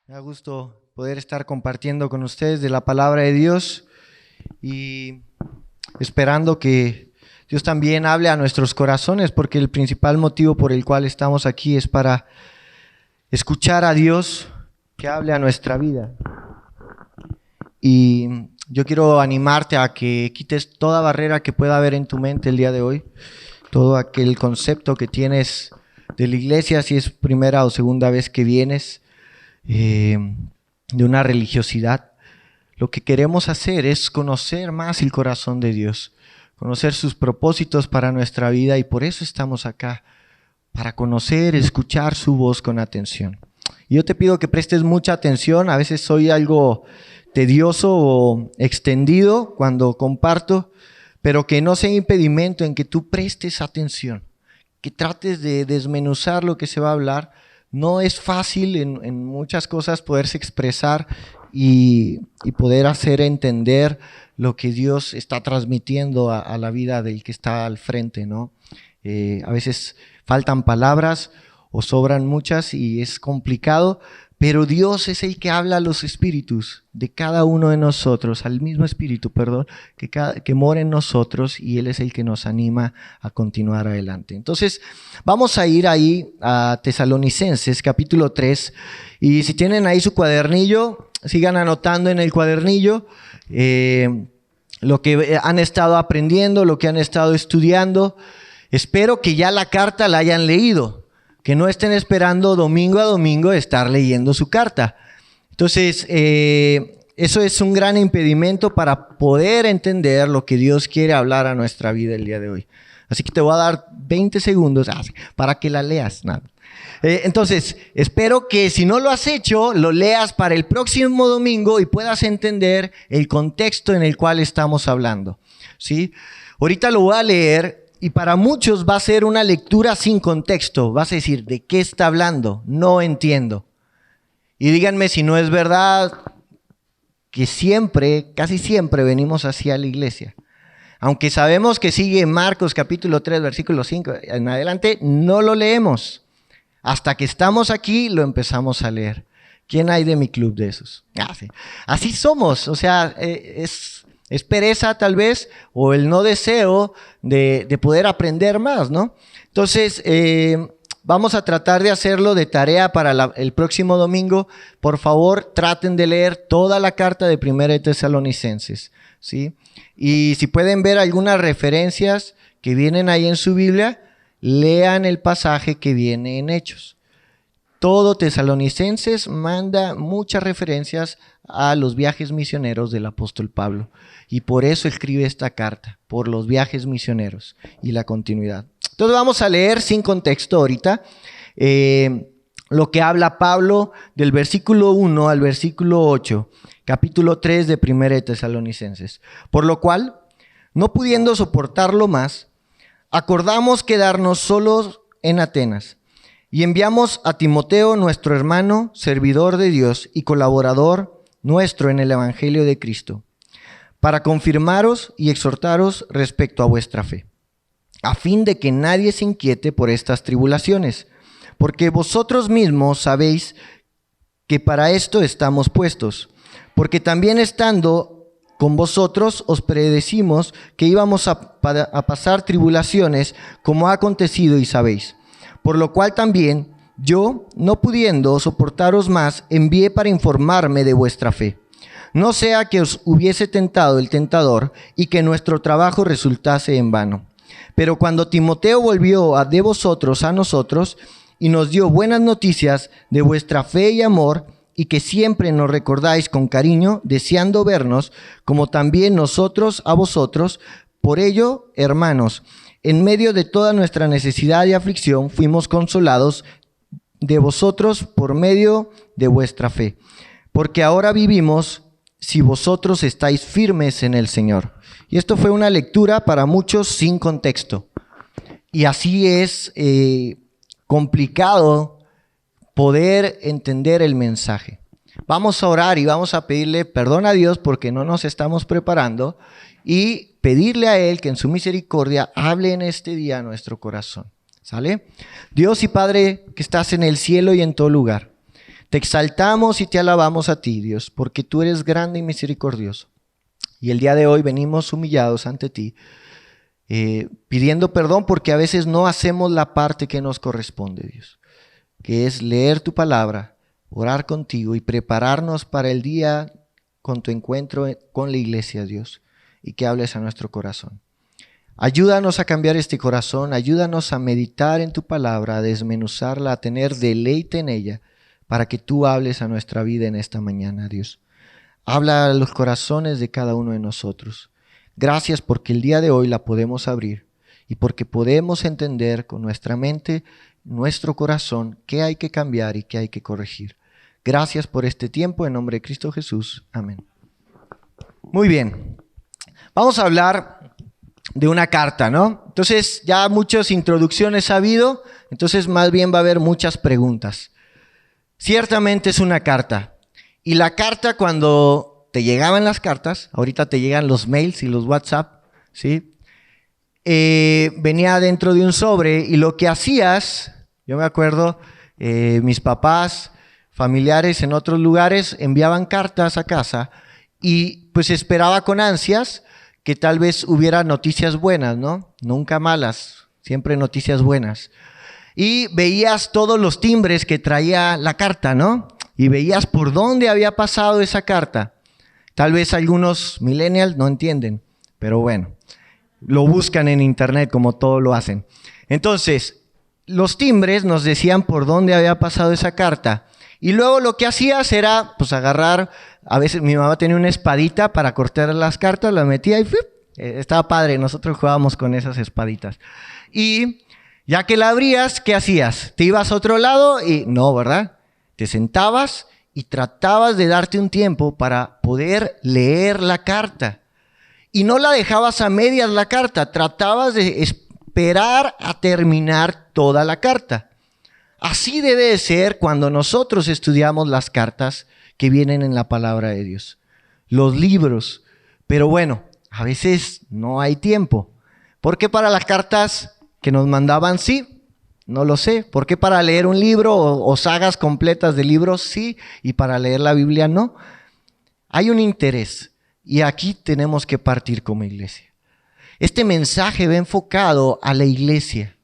Me da gusto poder estar compartiendo con ustedes de la palabra de Dios y esperando que Dios también hable a nuestros corazones, porque el principal motivo por el cual estamos aquí es para escuchar a Dios que hable a nuestra vida. Y yo quiero animarte a que quites toda barrera que pueda haber en tu mente el día de hoy, todo aquel concepto que tienes de la iglesia, si es primera o segunda vez que vienes, de una religiosidad. Lo que queremos hacer es conocer más el corazón de Dios, conocer sus propósitos para nuestra vida, y por eso estamos acá, para conocer, escuchar su voz con atención. Y yo te pido que prestes mucha atención. A veces soy algo tedioso o extendido cuando comparto, pero que no sea impedimento en que tú prestes atención, que trates de desmenuzar lo que se va a hablar. No es fácil en muchas cosas poderse expresar y poder hacer entender lo que Dios está transmitiendo a la vida del que está al frente, ¿no? A veces faltan palabras o sobran muchas y es complicado, pero Dios es el que habla a los espíritus de cada uno de nosotros, al mismo espíritu, perdón, que mora en nosotros, y Él es el que nos anima a continuar adelante. Entonces, vamos a ir ahí a Tesalonicenses, capítulo 3, y si tienen ahí su cuadernillo, sigan anotando en el cuadernillo lo que han estado aprendiendo, lo que han estado estudiando. Espero que ya la carta la hayan leído, que no estén esperando domingo a domingo estar leyendo su carta. Entonces, eso es un gran impedimento para poder entender lo que Dios quiere hablar a nuestra vida el día de hoy. Así que te voy a dar 20 segundos para que la leas. Entonces, espero que si no lo has hecho, lo leas para el próximo domingo y puedas entender el contexto en el cual estamos hablando, ¿sí? Ahorita lo voy a leer. Y para muchos va a ser una lectura sin contexto. Vas a decir, ¿de qué está hablando? No entiendo. Y díganme si no es verdad que siempre, casi siempre venimos hacia la iglesia. Aunque sabemos que sigue Marcos capítulo 3, versículo 5 en adelante, no lo leemos. Hasta que estamos aquí lo empezamos a leer. ¿Quién hay de mi club de esos? Sí. Así somos, o sea, es pereza tal vez, o el no deseo de poder aprender más, ¿no? Entonces, vamos a tratar de hacerlo de tarea para el próximo domingo. Por favor, traten de leer toda la carta de Primera de Tesalonicenses, ¿sí? Y si pueden ver algunas referencias que vienen ahí en su Biblia, lean el pasaje que viene en Hechos. Todo Tesalonicenses manda muchas referencias a los viajes misioneros del apóstol Pablo, y por eso escribe esta carta, por los viajes misioneros y la continuidad. Entonces vamos a leer sin contexto ahorita lo que habla Pablo del versículo 1 al versículo 8, capítulo 3 de Primera de Tesalonicenses. Por lo cual, no pudiendo soportarlo más, acordamos quedarnos solos en Atenas. Y enviamos a Timoteo, nuestro hermano, servidor de Dios y colaborador nuestro en el Evangelio de Cristo, para confirmaros y exhortaros respecto a vuestra fe, a fin de que nadie se inquiete por estas tribulaciones, porque vosotros mismos sabéis que para esto estamos puestos, porque también estando con vosotros os predecimos que íbamos a pasar tribulaciones, como ha acontecido y sabéis. Por lo cual también yo, no pudiendo soportaros más, envié para informarme de vuestra fe. No sea que os hubiese tentado el tentador y que nuestro trabajo resultase en vano. Pero cuando Timoteo volvió de vosotros a nosotros y nos dio buenas noticias de vuestra fe y amor, y que siempre nos recordáis con cariño, deseando vernos, como también nosotros a vosotros, por ello, hermanos, en medio de toda nuestra necesidad y aflicción, fuimos consolados de vosotros por medio de vuestra fe. Porque ahora vivimos si vosotros estáis firmes en el Señor. Y esto fue una lectura para muchos sin contexto. Y así es complicado poder entender el mensaje. Vamos a orar y vamos a pedirle perdón a Dios porque no nos estamos preparando, y pedirle a Él que en su misericordia hable en este día a nuestro corazón. ¿Sale? Dios y Padre que estás en el cielo y en todo lugar, Te exaltamos y te alabamos a ti, Dios, porque tú eres grande y misericordioso. Y el día de hoy venimos humillados ante ti, pidiendo perdón porque a veces no hacemos la parte que nos corresponde, Dios, que es leer tu palabra, orar contigo y prepararnos para el día con tu encuentro con la iglesia, Dios, y que hables a nuestro corazón. Ayúdanos a cambiar este corazón, ayúdanos a meditar en tu palabra, a desmenuzarla, a tener deleite en ella, para que tú hables a nuestra vida en esta mañana, Dios. Habla a los corazones de cada uno de nosotros. Gracias porque el día de hoy la podemos abrir y porque podemos entender con nuestra mente, nuestro corazón, qué hay que cambiar y qué hay que corregir. Gracias por este tiempo en nombre de Cristo Jesús. Amén. Muy bien. Vamos a hablar de una carta, ¿no? Entonces ya muchas introducciones ha habido, entonces más bien va a haber muchas preguntas. Ciertamente es una carta. Y la carta, cuando te llegaban las cartas, ahorita te llegan los mails y los WhatsApp, ¿sí? Venía dentro de un sobre y lo que hacías, yo me acuerdo, mis papás, familiares en otros lugares enviaban cartas a casa y pues esperaba con ansias que tal vez hubiera noticias buenas, ¿no? Nunca malas, siempre noticias buenas. Y veías todos los timbres que traía la carta, ¿no? Y veías por dónde había pasado esa carta. Tal vez algunos millennials no entienden, pero bueno, lo buscan en internet como todo lo hacen. Entonces, los timbres nos decían por dónde había pasado esa carta. Y luego lo que hacías era, pues agarrar, a veces mi mamá tenía una espadita para cortar las cartas, la metía y ¡fip! Estaba padre, nosotros jugábamos con esas espaditas. Y ya que la abrías, ¿qué hacías? ¿Te ibas a otro lado? Y no, ¿verdad? Te sentabas y tratabas de darte un tiempo para poder leer la carta. Y no la dejabas a medias la carta, tratabas de esperar a terminar toda la carta. Así debe de ser cuando nosotros estudiamos las cartas que vienen en la palabra de Dios, los libros. Pero bueno, a veces no hay tiempo. ¿Por qué para las cartas que nos mandaban sí? No lo sé. ¿Por qué para leer un libro o sagas completas de libros sí y para leer la Biblia no? Hay un interés y aquí tenemos que partir como iglesia. Este mensaje va enfocado a la iglesia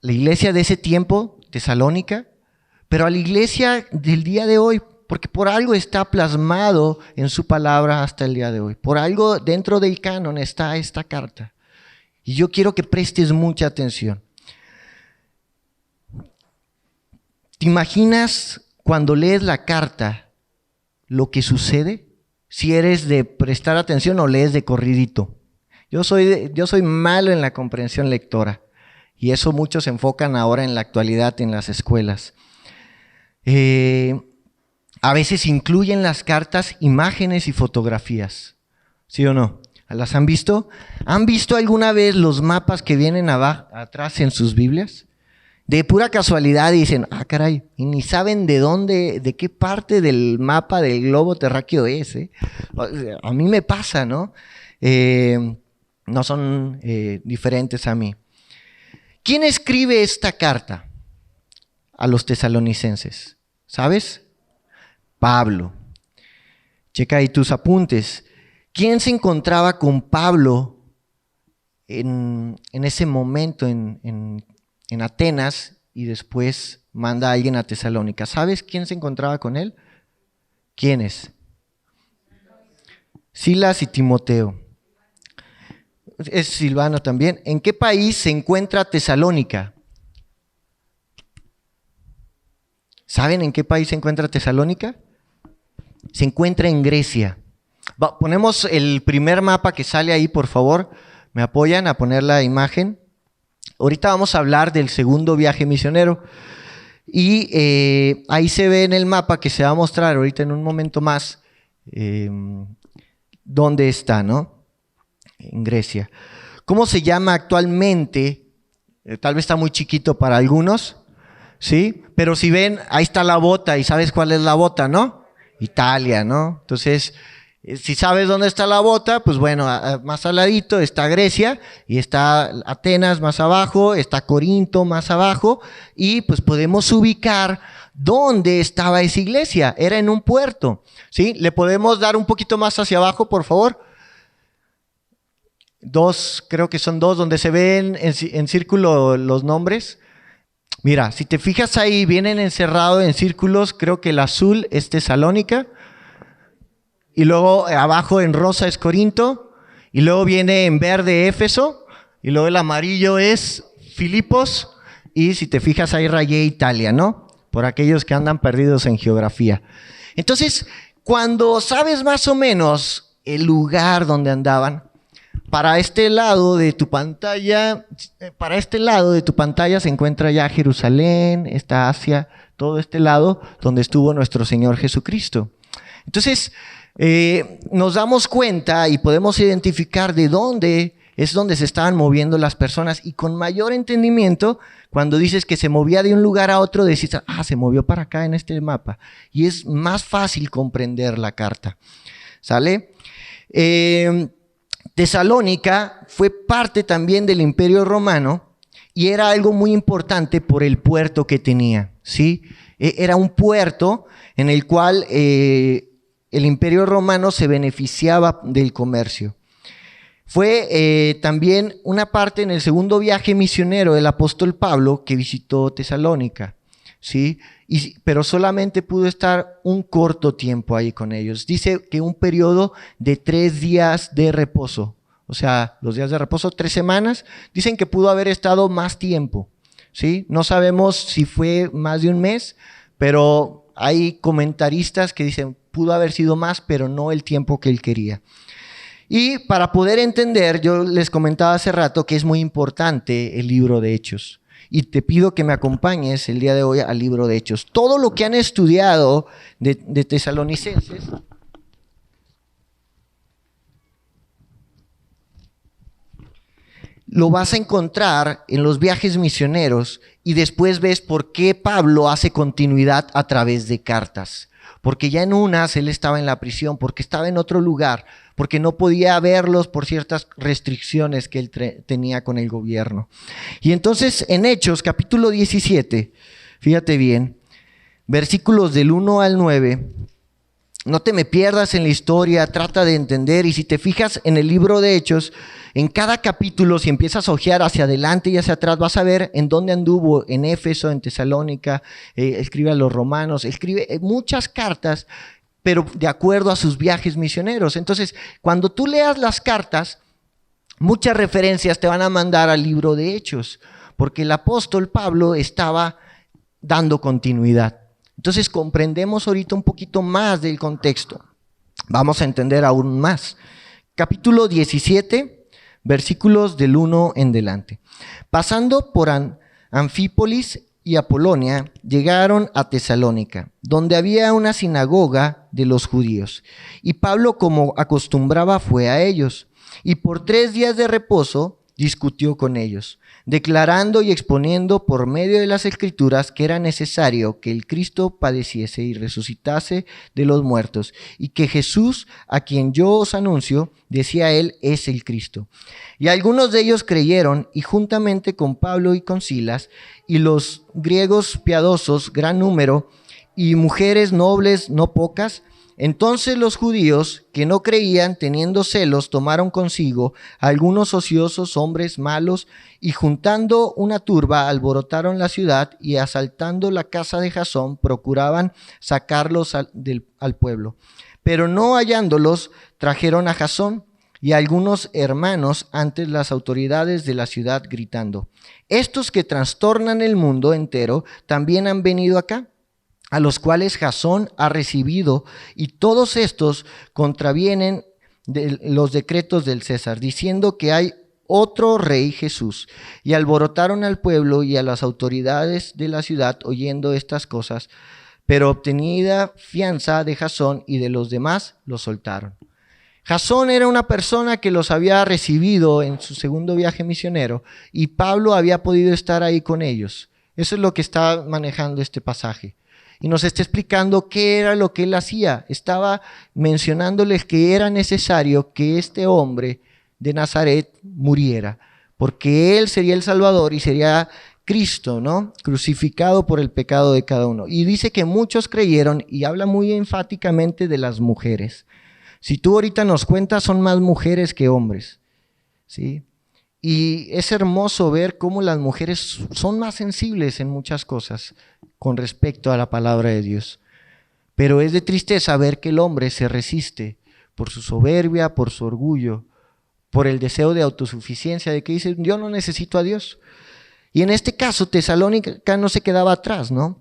de ese tiempo, Tesalónica, pero a la iglesia del día de hoy, porque por algo está plasmado en su palabra hasta el día de hoy. Por algo dentro del canon está esta carta. Y yo quiero que prestes mucha atención. ¿Te imaginas cuando lees la carta lo que sucede? Si eres de prestar atención o lees de corridito. Yo soy malo en la comprensión lectora. Y eso muchos se enfocan ahora en la actualidad en las escuelas. A veces incluyen las cartas imágenes y fotografías. ¿Sí o no? ¿Las han visto? ¿Han visto alguna vez los mapas que vienen atrás en sus Biblias? De pura casualidad dicen, caray, y ni saben de qué parte del mapa del globo terráqueo es. A mí me pasa, ¿no? No son diferentes a mí. ¿Quién escribe esta carta a los tesalonicenses? ¿Sabes? Pablo. Checa ahí tus apuntes. ¿Quién se encontraba con Pablo en ese momento en Atenas y después manda a alguien a Tesalónica? ¿Sabes quién se encontraba con él? ¿Quiénes? Silas y Timoteo. Es Silvano también. ¿En qué país se encuentra Tesalónica? ¿Saben en qué país se encuentra Tesalónica? Se encuentra en Grecia. Ponemos el primer mapa que sale ahí, por favor. ¿Me apoyan a poner la imagen? Ahorita vamos a hablar del segundo viaje misionero. Y ahí se ve en el mapa que se va a mostrar ahorita en un momento más dónde está, ¿no? En Grecia. ¿Cómo se llama actualmente? Tal vez está muy chiquito para algunos, ¿sí? Pero si ven, ahí está la bota y ¿sabes cuál es la bota, no? Italia, ¿no? Entonces, Si sabes dónde está la bota, pues bueno, más al ladito está Grecia y está Atenas más abajo, está Corinto más abajo y pues podemos ubicar dónde estaba esa iglesia. Era en un puerto, ¿sí? ¿Le podemos dar un poquito más hacia abajo, por favor? Creo que son dos, donde se ven en círculo los nombres. Mira, si te fijas ahí, vienen encerrados en círculos, creo que el azul es Tesalónica. Y luego abajo en rosa es Corinto, y luego viene en verde Éfeso, y luego el amarillo es Filipos, y si te fijas ahí rayé Italia, ¿no? Por aquellos que andan perdidos en geografía. Entonces, cuando sabes más o menos el lugar donde andaban, para este lado de tu pantalla se encuentra ya Jerusalén, está Asia, todo este lado donde estuvo nuestro Señor Jesucristo. Entonces, nos damos cuenta y podemos identificar de dónde es donde se estaban moviendo las personas, y con mayor entendimiento, cuando dices que se movía de un lugar a otro, decís, se movió para acá en este mapa, y es más fácil comprender la carta. ¿Sale? Tesalónica fue parte también del Imperio Romano y era algo muy importante por el puerto que tenía, ¿sí? Era un puerto en el cual el Imperio Romano se beneficiaba del comercio. Fue también una parte en el segundo viaje misionero del apóstol Pablo que visitó Tesalónica, ¿sí? Pero solamente pudo estar un corto tiempo ahí con ellos. Dice que un periodo de 3 días de reposo, o sea, los días de reposo, 3 semanas. Dicen que pudo haber estado más tiempo, ¿sí? No sabemos si fue más de un mes, pero hay comentaristas que dicen pudo haber sido más, pero no el tiempo que él quería. Y para poder entender, yo les comentaba hace rato que es muy importante el libro de Hechos. Y te pido que me acompañes el día de hoy al libro de Hechos. Todo lo que han estudiado de tesalonicenses lo vas a encontrar en los viajes misioneros, y después ves por qué Pablo hace continuidad a través de cartas. Porque ya en unas él estaba en la prisión, porque estaba en otro lugar, porque no podía verlos por ciertas restricciones que él tenía con el gobierno. Y entonces en Hechos capítulo 17, fíjate bien, versículos del 1 al 9, no te me pierdas en la historia, trata de entender, y si te fijas en el libro de Hechos, en cada capítulo, si empiezas a ojear hacia adelante y hacia atrás, vas a ver en dónde anduvo, en Éfeso, en Tesalónica, escribe a los romanos, escribe muchas cartas, pero de acuerdo a sus viajes misioneros. Entonces, cuando tú leas las cartas, muchas referencias te van a mandar al libro de Hechos, porque el apóstol Pablo estaba dando continuidad. Entonces comprendemos ahorita un poquito más del contexto. Vamos a entender aún más. Capítulo 17, versículos del 1 en delante. Pasando por Anfípolis y Apolonia, llegaron a Tesalónica, donde había una sinagoga de los judíos. Y Pablo, como acostumbraba, fue a ellos. Y por 3 días de reposo discutió con ellos, declarando y exponiendo por medio de las Escrituras que era necesario que el Cristo padeciese y resucitase de los muertos, y que Jesús, a quien yo os anuncio, decía él, es el Cristo. Y algunos de ellos creyeron, y juntamente con Pablo y con Silas, y los griegos piadosos, gran número, y mujeres nobles no pocas. Entonces los judíos que no creían, teniendo celos, tomaron consigo a algunos ociosos hombres malos, y juntando una turba alborotaron la ciudad, y asaltando la casa de Jasón procuraban sacarlos al pueblo. Pero no hallándolos, trajeron a Jasón y a algunos hermanos ante las autoridades de la ciudad, gritando: estos que trastornan el mundo entero también han venido acá, a los cuales Jasón ha recibido, y todos estos contravienen los decretos del César, diciendo que hay otro rey, Jesús. Y alborotaron al pueblo y a las autoridades de la ciudad oyendo estas cosas, pero obtenida fianza de Jasón y de los demás, los soltaron. Jasón era una persona que los había recibido en su segundo viaje misionero, y Pablo había podido estar ahí con ellos. Eso es lo que está manejando este pasaje. y nos está explicando qué era lo que él hacía. Estaba mencionándoles que era necesario que este hombre de Nazaret muriera, porque él sería el Salvador y sería Cristo, ¿no? Crucificado por el pecado de cada uno. Y dice que muchos creyeron, y habla muy enfáticamente de las mujeres. Si tú ahorita nos cuentas, son más mujeres que hombres, ¿sí? Y es hermoso ver cómo las mujeres son más sensibles en muchas cosas con respecto a la palabra de Dios. Pero es de tristeza ver que el hombre se resiste por su soberbia, por su orgullo, por el deseo de autosuficiencia, de que dice, yo no necesito a Dios. Y en este caso, Tesalónica no se quedaba atrás, ¿no?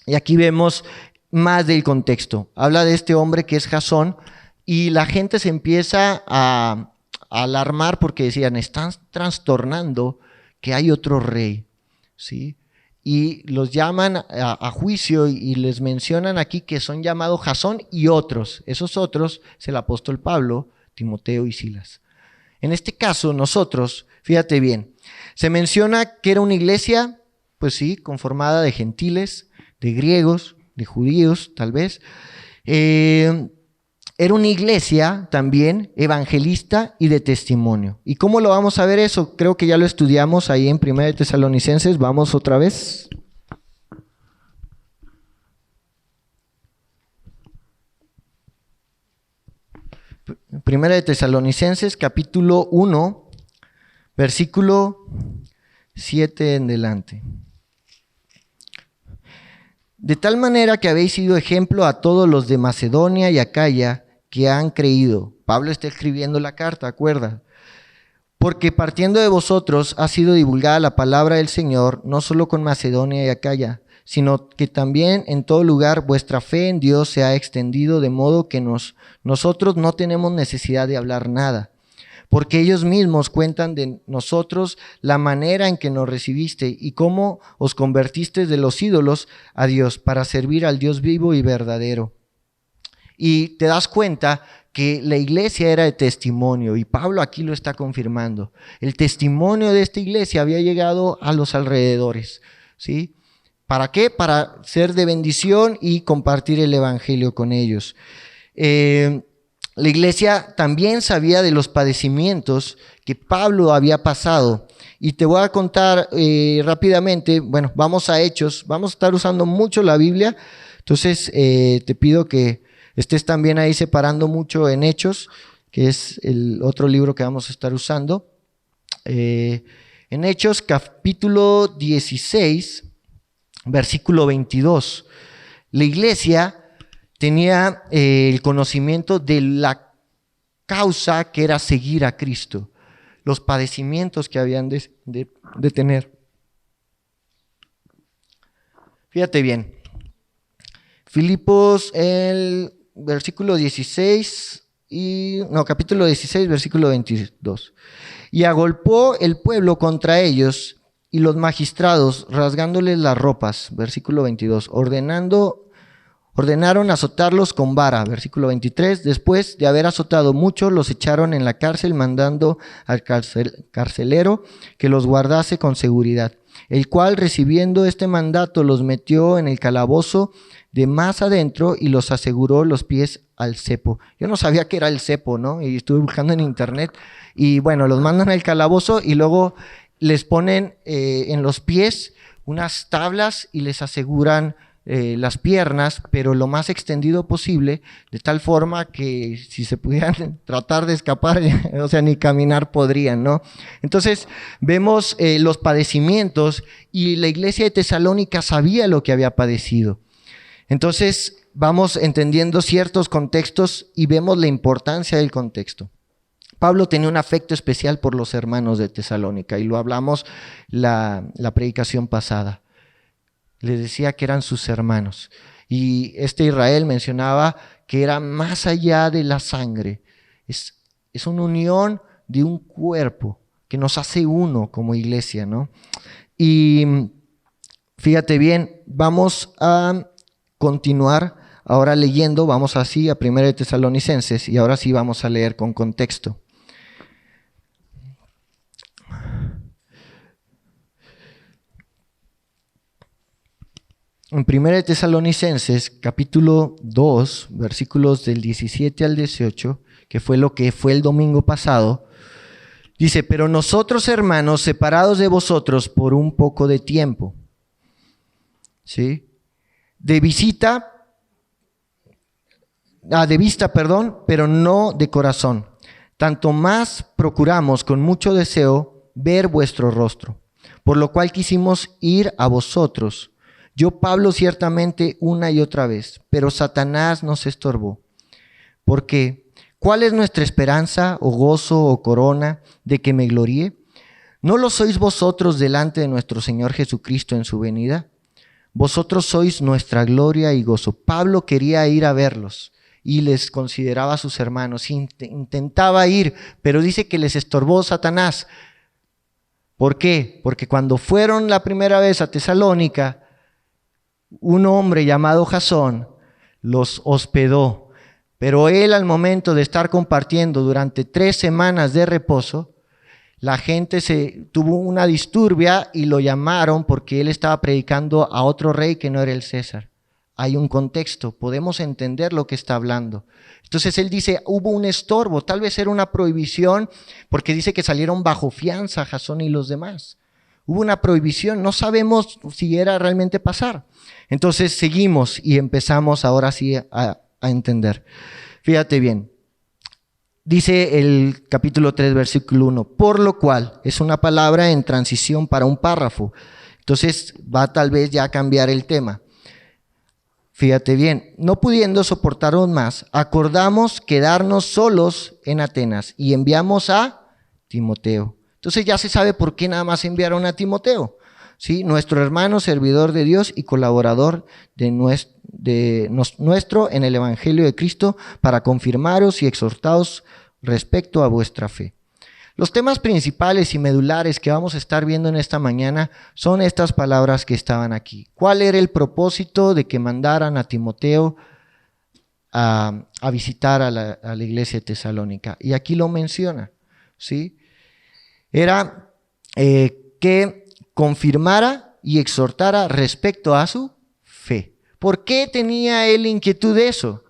Y aquí vemos más del contexto. Habla de este hombre que es Jasón, y la gente se empieza a alarmar porque decían, están trastornando que hay otro rey, ¿sí? Y los llaman a juicio y les mencionan aquí que son llamados Jasón y otros. Esos otros es el apóstol Pablo, Timoteo y Silas. En este caso, nosotros, fíjate bien, se menciona que era una iglesia, pues sí, conformada de gentiles, de griegos, de judíos, tal vez. Era una iglesia también evangelista y de testimonio. ¿Y cómo lo vamos a ver eso? Creo que ya lo estudiamos ahí en 1 Tesalonicenses. Vamos otra vez. Primera de Tesalonicenses, capítulo 1, versículo 7 en delante. De tal manera que habéis sido ejemplo a todos los de Macedonia y Acaya que han creído. Pablo está escribiendo la carta, acuerda. Porque partiendo de vosotros ha sido divulgada la palabra del Señor, no solo con Macedonia y Acaya, sino que también en todo lugar vuestra fe en Dios se ha extendido, de modo que nosotros no tenemos necesidad de hablar nada. Porque ellos mismos cuentan de nosotros la manera en que nos recibiste y cómo os convertisteis de los ídolos a Dios para servir al Dios vivo y verdadero. Y te das cuenta que la iglesia era de testimonio, y Pablo aquí lo está confirmando. El testimonio de esta iglesia había llegado a los alrededores, ¿sí? ¿Para qué? Para ser de bendición y compartir el evangelio con ellos. La iglesia también sabía de los padecimientos que Pablo había pasado. Y te voy a contar rápidamente, bueno, vamos a Hechos, vamos a estar usando mucho la Biblia, entonces te pido que estés también ahí separando mucho en Hechos, que es el otro libro que vamos a estar usando. En Hechos capítulo 16, versículo 22. La iglesia tenía el conocimiento de la causa que era seguir a Cristo, los padecimientos que habían de tener. Fíjate bien, Filipos, el versículo 16, capítulo 16, versículo 22. Y agolpó el pueblo contra ellos y los magistrados, rasgándoles las ropas, versículo 22, ordenaron azotarlos con vara, versículo 23. Después de haber azotado mucho, los echaron en la cárcel, mandando al carcelero que los guardase con seguridad, el cual, recibiendo este mandato, los metió en el calabozo de más adentro y los aseguró los pies al cepo. Yo no sabía qué era el cepo, ¿no? Y estuve buscando en internet, y bueno, los mandan al calabozo y luego les ponen en los pies unas tablas y les aseguran las piernas, pero lo más extendido posible, de tal forma que si se pudieran tratar de escapar, o sea, ni caminar podrían, ¿no? Entonces vemos los padecimientos, y la iglesia de Tesalónica sabía lo que había padecido. Entonces vamos entendiendo ciertos contextos y vemos la importancia del contexto. Pablo tenía un afecto especial por los hermanos de Tesalónica, y lo hablamos la predicación pasada. Les decía que eran sus hermanos. Y Israel mencionaba que era más allá de la sangre. Es una unión de un cuerpo que nos hace uno como iglesia, ¿no? Y fíjate bien, vamos a continuar ahora leyendo, vamos así a 1 Tesalonicenses, y ahora sí vamos a leer con contexto. en 1 Tesalonicenses, capítulo 2, versículos del 17 al 18, que fue lo que fue el domingo pasado, dice: pero nosotros, hermanos, separados de vosotros por un poco de tiempo, ¿sí? De vista, pero no de corazón. Tanto más procuramos con mucho deseo ver vuestro rostro, por lo cual quisimos ir a vosotros. Yo, Pablo, ciertamente una y otra vez, pero Satanás nos estorbó. Porque, ¿cuál es nuestra esperanza o gozo o corona de que me gloríe? ¿No lo sois vosotros delante de nuestro Señor Jesucristo en su venida? Vosotros sois nuestra gloria y gozo. Pablo quería ir a verlos y les consideraba a sus hermanos. Intentaba ir, pero dice que les estorbó Satanás. ¿Por qué? Porque cuando fueron la primera vez a Tesalónica, un hombre llamado Jasón los hospedó. Pero él, al momento de estar compartiendo durante 3 semanas de reposo, la gente tuvo una disturbia y lo llamaron porque él estaba predicando a otro rey que no era el César. Hay un contexto, podemos entender lo que está hablando. Entonces él dice, hubo un estorbo, tal vez era una prohibición, porque dice que salieron bajo fianza Jasón y los demás. Hubo una prohibición, no sabemos si era realmente pasar. Entonces seguimos y empezamos ahora sí a entender. Fíjate bien. Dice el capítulo 3, versículo 1, por lo cual es una palabra en transición para un párrafo. Entonces va tal vez ya a cambiar el tema. Fíjate bien, no pudiendo soportaros más, acordamos quedarnos solos en Atenas y enviamos a Timoteo. Entonces ya se sabe por qué nada más enviaron a Timoteo, ¿sí? Nuestro hermano, servidor de Dios y colaborador de nuestro en el Evangelio de Cristo, para confirmaros y exhortaros respecto a vuestra fe. Los temas principales y medulares que vamos a estar viendo en esta mañana son estas palabras que estaban aquí. ¿Cuál era el propósito de que mandaran a Timoteo a visitar a la iglesia de Tesalónica? Y aquí lo menciona, ¿sí? Era que confirmara y exhortara respecto a su fe. ¿Por qué tenía él inquietud de eso?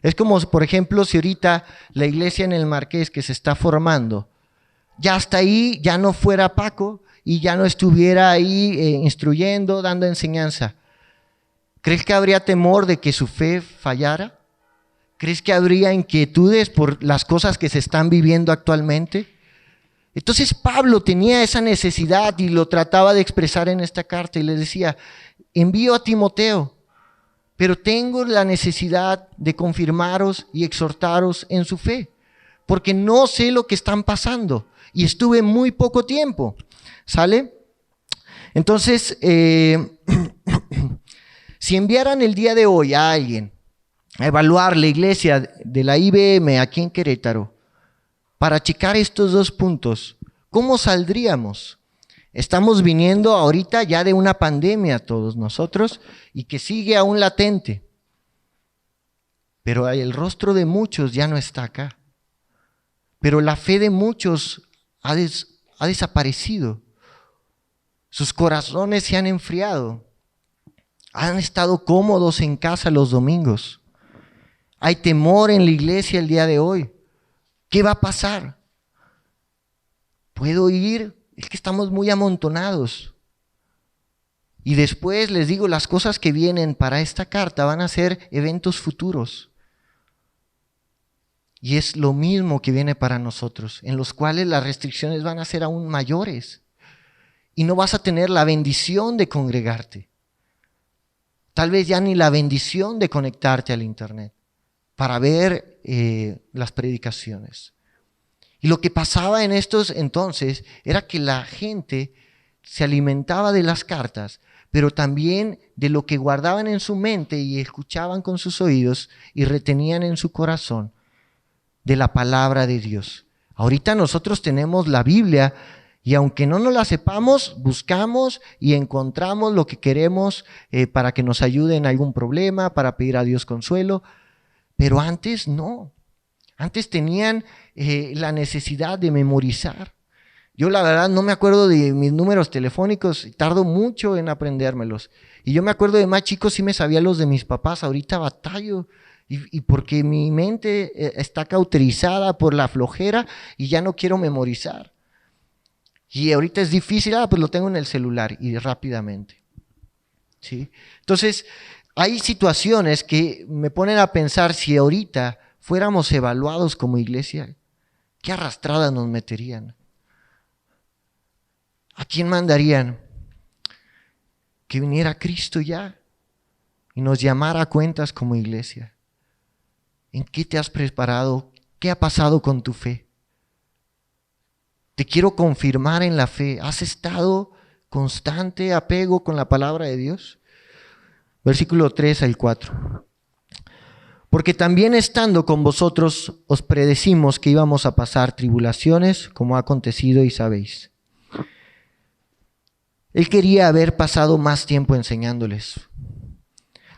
Es como, por ejemplo, si ahorita la iglesia en el Marqués que se está formando, ya hasta ahí, ya no fuera Paco y ya no estuviera ahí instruyendo, dando enseñanza. ¿Crees que habría temor de que su fe fallara? ¿Crees que habría inquietudes por las cosas que se están viviendo actualmente? Entonces Pablo tenía esa necesidad y lo trataba de expresar en esta carta y le decía, envío a Timoteo, pero tengo la necesidad de confirmaros y exhortaros en su fe, porque no sé lo que están pasando y estuve muy poco tiempo, ¿sale? Entonces, si enviaran el día de hoy a alguien a evaluar la iglesia de la IBM aquí en Querétaro, para checar estos 2 puntos, ¿cómo saldríamos? Estamos viniendo ahorita ya de una pandemia todos nosotros y que sigue aún latente. Pero el rostro de muchos ya no está acá. Pero la fe de muchos ha desaparecido. Sus corazones se han enfriado. Han estado cómodos en casa los domingos. Hay temor en la iglesia el día de hoy. ¿Qué va a pasar? ¿Puedo ir? Es que estamos muy amontonados. Y después les digo, las cosas que vienen para esta carta van a ser eventos futuros. Y es lo mismo que viene para nosotros, en los cuales las restricciones van a ser aún mayores. Y no vas a tener la bendición de congregarte. Tal vez ya ni la bendición de conectarte al internet para ver las predicaciones. Y lo que pasaba en estos entonces era que la gente se alimentaba de las cartas, pero también de lo que guardaban en su mente y escuchaban con sus oídos y retenían en su corazón de la palabra de Dios. Ahorita nosotros tenemos la Biblia y aunque no nos la sepamos, buscamos y encontramos lo que queremos para que nos ayude en algún problema, para pedir a Dios consuelo, pero antes no. Antes tenían la necesidad de memorizar, Yo la verdad no me acuerdo de mis números telefónicos, tardo mucho en aprendérmelos. Y yo me acuerdo de más chicos, sí me sabía los de mis papás, ahorita batallo. Y porque mi mente está cauterizada por la flojera y ya no quiero memorizar. Y ahorita es difícil, pues lo tengo en el celular y rápidamente. ¿Sí? Entonces, hay situaciones que me ponen a pensar si ahorita fuéramos evaluados como iglesia, ¿qué arrastradas nos meterían? ¿A quién mandarían? Que viniera Cristo ya y nos llamara a cuentas como iglesia. ¿En qué te has preparado? ¿Qué ha pasado con tu fe? Te quiero confirmar en la fe. ¿Has estado constante apego con la palabra de Dios? Versículo 3 al 4. Porque también estando con vosotros os predecimos que íbamos a pasar tribulaciones, como ha acontecido y sabéis. Él quería haber pasado más tiempo enseñándoles,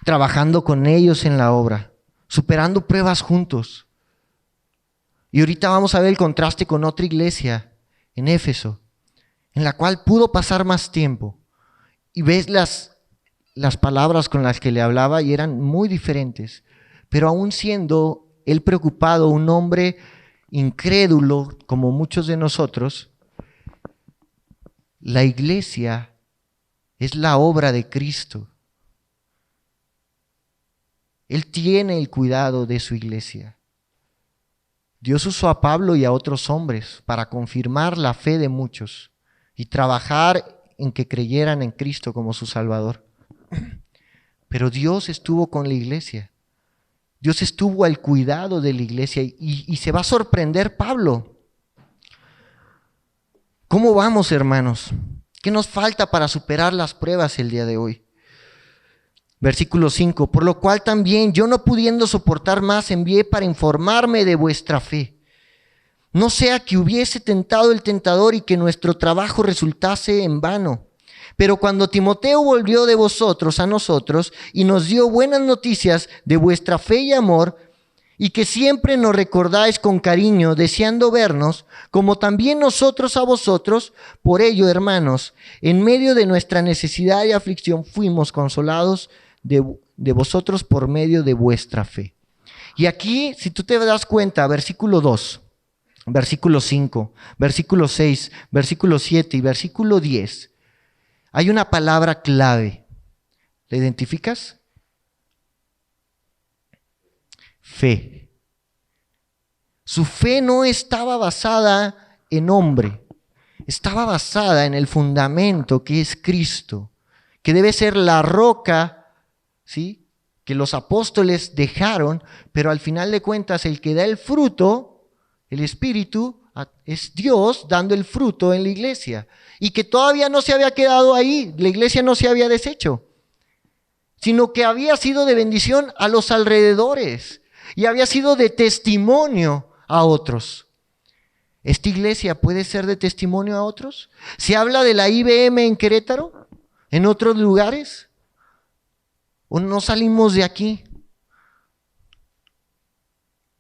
trabajando con ellos en la obra, superando pruebas juntos. Y ahorita vamos a ver el contraste con otra iglesia en Éfeso, en la cual pudo pasar más tiempo. Y ves las palabras con las que le hablaba y eran muy diferentes. Pero aún siendo él preocupado, un hombre incrédulo como muchos de nosotros, la iglesia es la obra de Cristo. Él tiene el cuidado de su iglesia. Dios usó a Pablo y a otros hombres para confirmar la fe de muchos y trabajar en que creyeran en Cristo como su Salvador. Pero Dios estuvo con la iglesia. Dios estuvo al cuidado de la iglesia y se va a sorprender Pablo. ¿Cómo vamos, hermanos? ¿Qué nos falta para superar las pruebas el día de hoy? Versículo 5. Por lo cual también yo, no pudiendo soportar más, envié para informarme de vuestra fe. No sea que hubiese tentado el tentador y que nuestro trabajo resultase en vano. Pero cuando Timoteo volvió de vosotros a nosotros y nos dio buenas noticias de vuestra fe y amor, y que siempre nos recordáis con cariño, deseando vernos, como también nosotros a vosotros, por ello, hermanos, en medio de nuestra necesidad y aflicción fuimos consolados de vosotros por medio de vuestra fe. Y aquí, si tú te das cuenta, versículo 2, versículo 5, versículo 6, versículo 7 y versículo 10, hay una palabra clave. ¿La identificas? Fe. Su fe no estaba basada en hombre, estaba basada en el fundamento que es Cristo, que debe ser la roca, ¿sí?, que los apóstoles dejaron, pero al final de cuentas el que da el fruto, el Espíritu, es Dios dando el fruto en la iglesia. Y que todavía no se había quedado ahí, la iglesia no se había deshecho, sino que había sido de bendición a los alrededores y había sido de testimonio a otros. ¿Esta iglesia puede ser de testimonio a otros? ¿Se habla de la IBM en Querétaro? ¿En otros lugares? ¿O no salimos de aquí?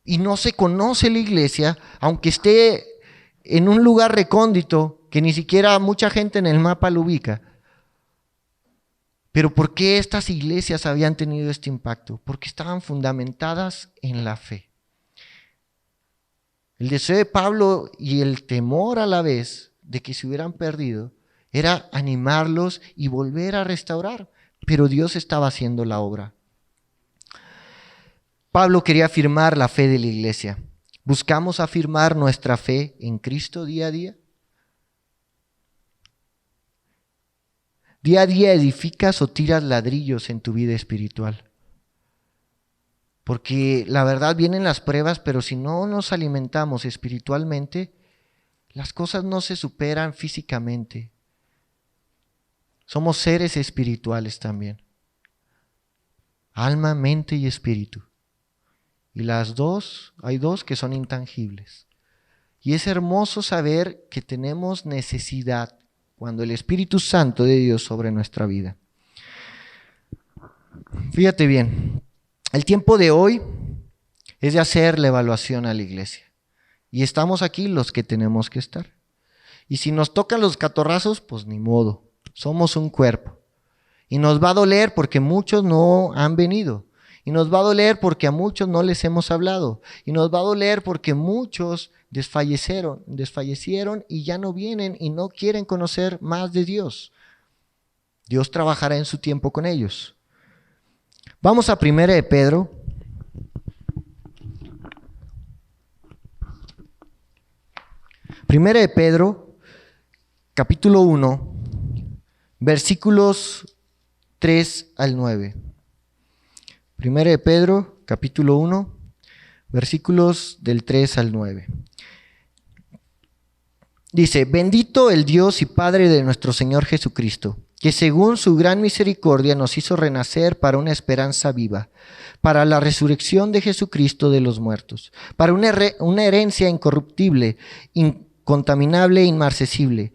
Y no se conoce la iglesia, aunque esté en un lugar recóndito, que ni siquiera mucha gente en el mapa lo ubica. Pero ¿por qué estas iglesias habían tenido este impacto? Porque estaban fundamentadas en la fe. El deseo de Pablo y el temor a la vez de que se hubieran perdido era animarlos y volver a restaurar. Pero Dios estaba haciendo la obra. Pablo quería afirmar la fe de la iglesia. ¿Buscamos afirmar nuestra fe en Cristo día a día? Día a día edificas o tiras ladrillos en tu vida espiritual. Porque la verdad vienen las pruebas, pero si no nos alimentamos espiritualmente, las cosas no se superan físicamente. Somos seres espirituales también. Alma, mente y espíritu. Y hay dos que son intangibles. Y es hermoso saber que tenemos necesidad cuando el Espíritu Santo de Dios sobre nuestra vida. Fíjate bien, el tiempo de hoy es de hacer la evaluación a la iglesia. Y estamos aquí los que tenemos que estar. Y si nos tocan los catorrazos, pues ni modo, somos un cuerpo. Y nos va a doler porque muchos no han venido. Y nos va a doler porque a muchos no les hemos hablado. Y nos va a doler porque muchos desfallecieron y ya no vienen y no quieren conocer más de Dios. Dios trabajará en su tiempo con ellos. Vamos a 1 de Pedro. Primera de Pedro, capítulo 1, versículos 3 al 9. Primera de Pedro, capítulo 1, versículos del 3 al 9. Dice: bendito el Dios y Padre de nuestro Señor Jesucristo, que según su gran misericordia nos hizo renacer para una esperanza viva, para la resurrección de Jesucristo de los muertos, para una herencia incorruptible, incontaminable e inmarcesible,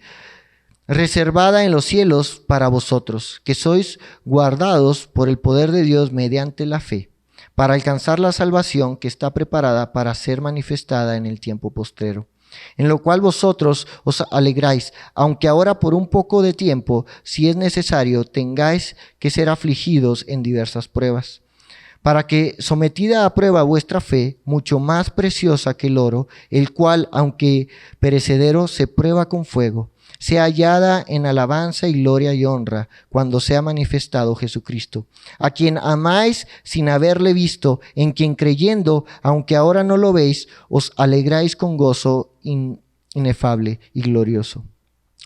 reservada en los cielos para vosotros, que sois guardados por el poder de Dios mediante la fe, para alcanzar la salvación que está preparada para ser manifestada en el tiempo postrero, en lo cual vosotros os alegráis, aunque ahora por un poco de tiempo, si es necesario, tengáis que ser afligidos en diversas pruebas, para que, sometida a prueba vuestra fe, mucho más preciosa que el oro, el cual, aunque perecedero, se prueba con fuego, sea hallada en alabanza y gloria y honra cuando sea manifestado Jesucristo, a quien amáis sin haberle visto, en quien creyendo, aunque ahora no lo veis, os alegráis con gozo inefable y glorioso,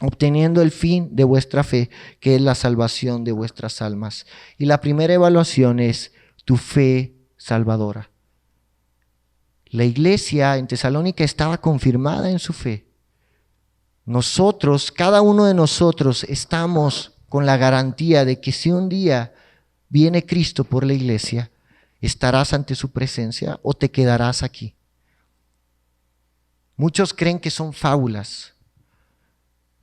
obteniendo el fin de vuestra fe, que es la salvación de vuestras almas. Y la primera evaluación es tu fe salvadora. La iglesia en Tesalónica estaba confirmada en su fe. Nosotros, cada uno de nosotros, estamos con la garantía de que si un día viene Cristo por la iglesia, estarás ante su presencia o te quedarás aquí. Muchos creen que son fábulas,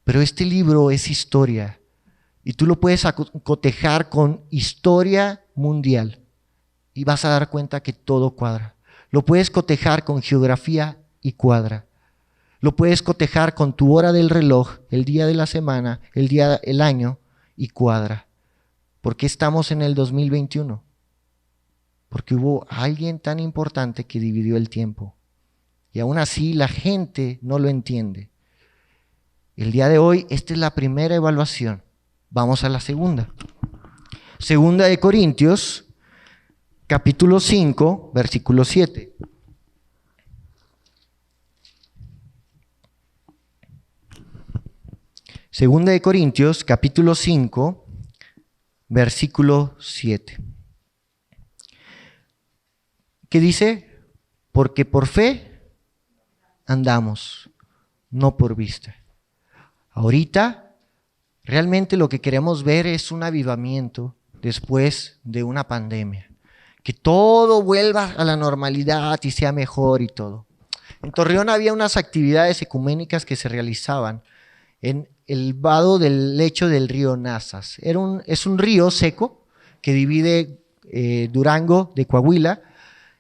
pero este libro es historia y tú lo puedes cotejar con historia mundial y vas a dar cuenta que todo cuadra. Lo puedes cotejar con geografía y cuadra. Lo puedes cotejar con tu hora del reloj, el día de la semana, el año y cuadra. ¿Por qué estamos en el 2021? Porque hubo alguien tan importante que dividió el tiempo. Y aún así la gente no lo entiende. El día de hoy, esta es la primera evaluación. Vamos a la segunda. Segunda de Corintios, capítulo 5, versículo 7. Segunda de Corintios, capítulo 5, versículo 7. ¿Qué dice? Porque por fe andamos, no por vista. Ahorita, realmente lo que queremos ver es un avivamiento después de una pandemia. Que todo vuelva a la normalidad y sea mejor y todo. En Torreón había unas actividades ecuménicas que se realizaban en el vado del lecho del río Nazas. Es un río seco que divide Durango de Coahuila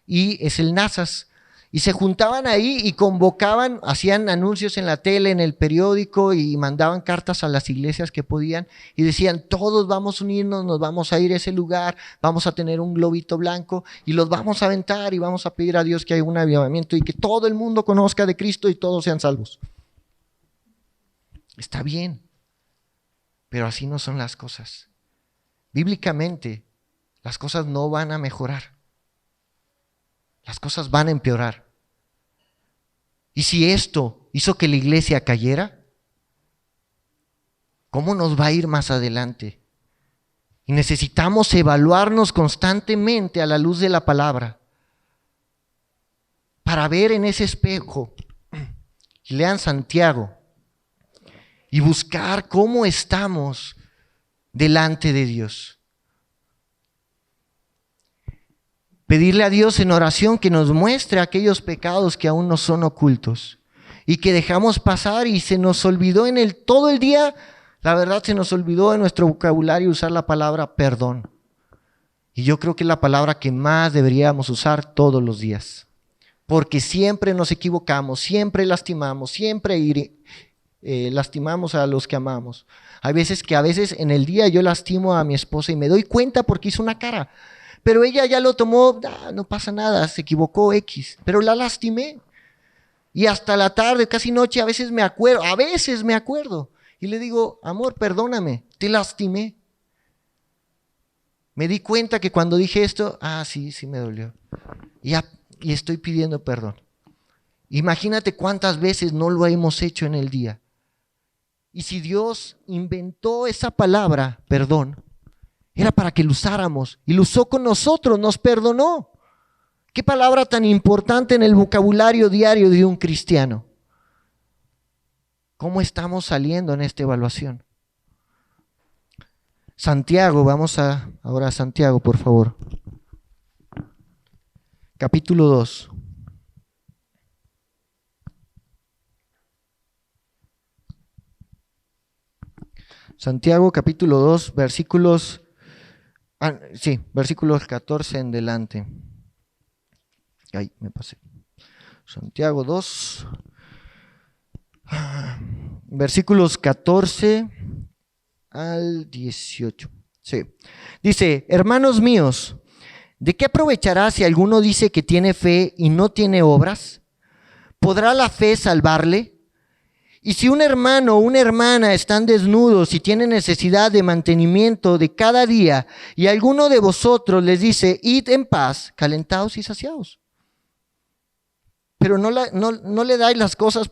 y es el Nazas. Y se juntaban ahí y convocaban, hacían anuncios en la tele, en el periódico y mandaban cartas a las iglesias que podían y decían: todos vamos a unirnos, nos vamos a ir a ese lugar, vamos a tener un globito blanco y los vamos a aventar y vamos a pedir a Dios que haya un avivamiento y que todo el mundo conozca de Cristo y todos sean salvos. Está bien, pero así no son las cosas. Bíblicamente, las cosas no van a mejorar. Las cosas van a empeorar. Y si esto hizo que la iglesia cayera, ¿cómo nos va a ir más adelante? Y necesitamos evaluarnos constantemente a la luz de la palabra para ver en ese espejo. Y lean Santiago y buscar cómo estamos delante de Dios. Pedirle a Dios en oración que nos muestre aquellos pecados que aún no son ocultos y que dejamos pasar y se nos olvidó todo el día, la verdad se nos olvidó en nuestro vocabulario usar la palabra perdón. Y yo creo que es la palabra que más deberíamos usar todos los días, porque siempre nos equivocamos, siempre lastimamos, siempre lastimamos a los que amamos. Hay veces que en el día yo lastimo a mi esposa y me doy cuenta porque hizo una cara. Pero ella ya lo tomó, no pasa nada, se equivocó X. Pero la lastimé. Y hasta la tarde, casi noche, a veces me acuerdo. Y le digo, amor, perdóname, te lastimé. Me di cuenta que cuando dije esto, sí me dolió. Y estoy pidiendo perdón. Imagínate cuántas veces no lo hemos hecho en el día. Y si Dios inventó esa palabra, perdón, era para que lo usáramos. Y lo usó con nosotros, nos perdonó. ¿Qué palabra tan importante en el vocabulario diario de un cristiano? ¿Cómo estamos saliendo en esta evaluación? Santiago, ahora a Santiago, por favor. Capítulo 2. Santiago capítulo 2, versículos 14 en delante. Ay, me pasé. Santiago 2, versículos 14 al 18. Sí. Dice, hermanos míos, ¿de qué aprovechará si alguno dice que tiene fe y no tiene obras? ¿Podrá la fe salvarle? Y si un hermano o una hermana están desnudos y tienen necesidad de mantenimiento de cada día, y alguno de vosotros les dice, id en paz, calentaos y saciaos, pero no le dais las cosas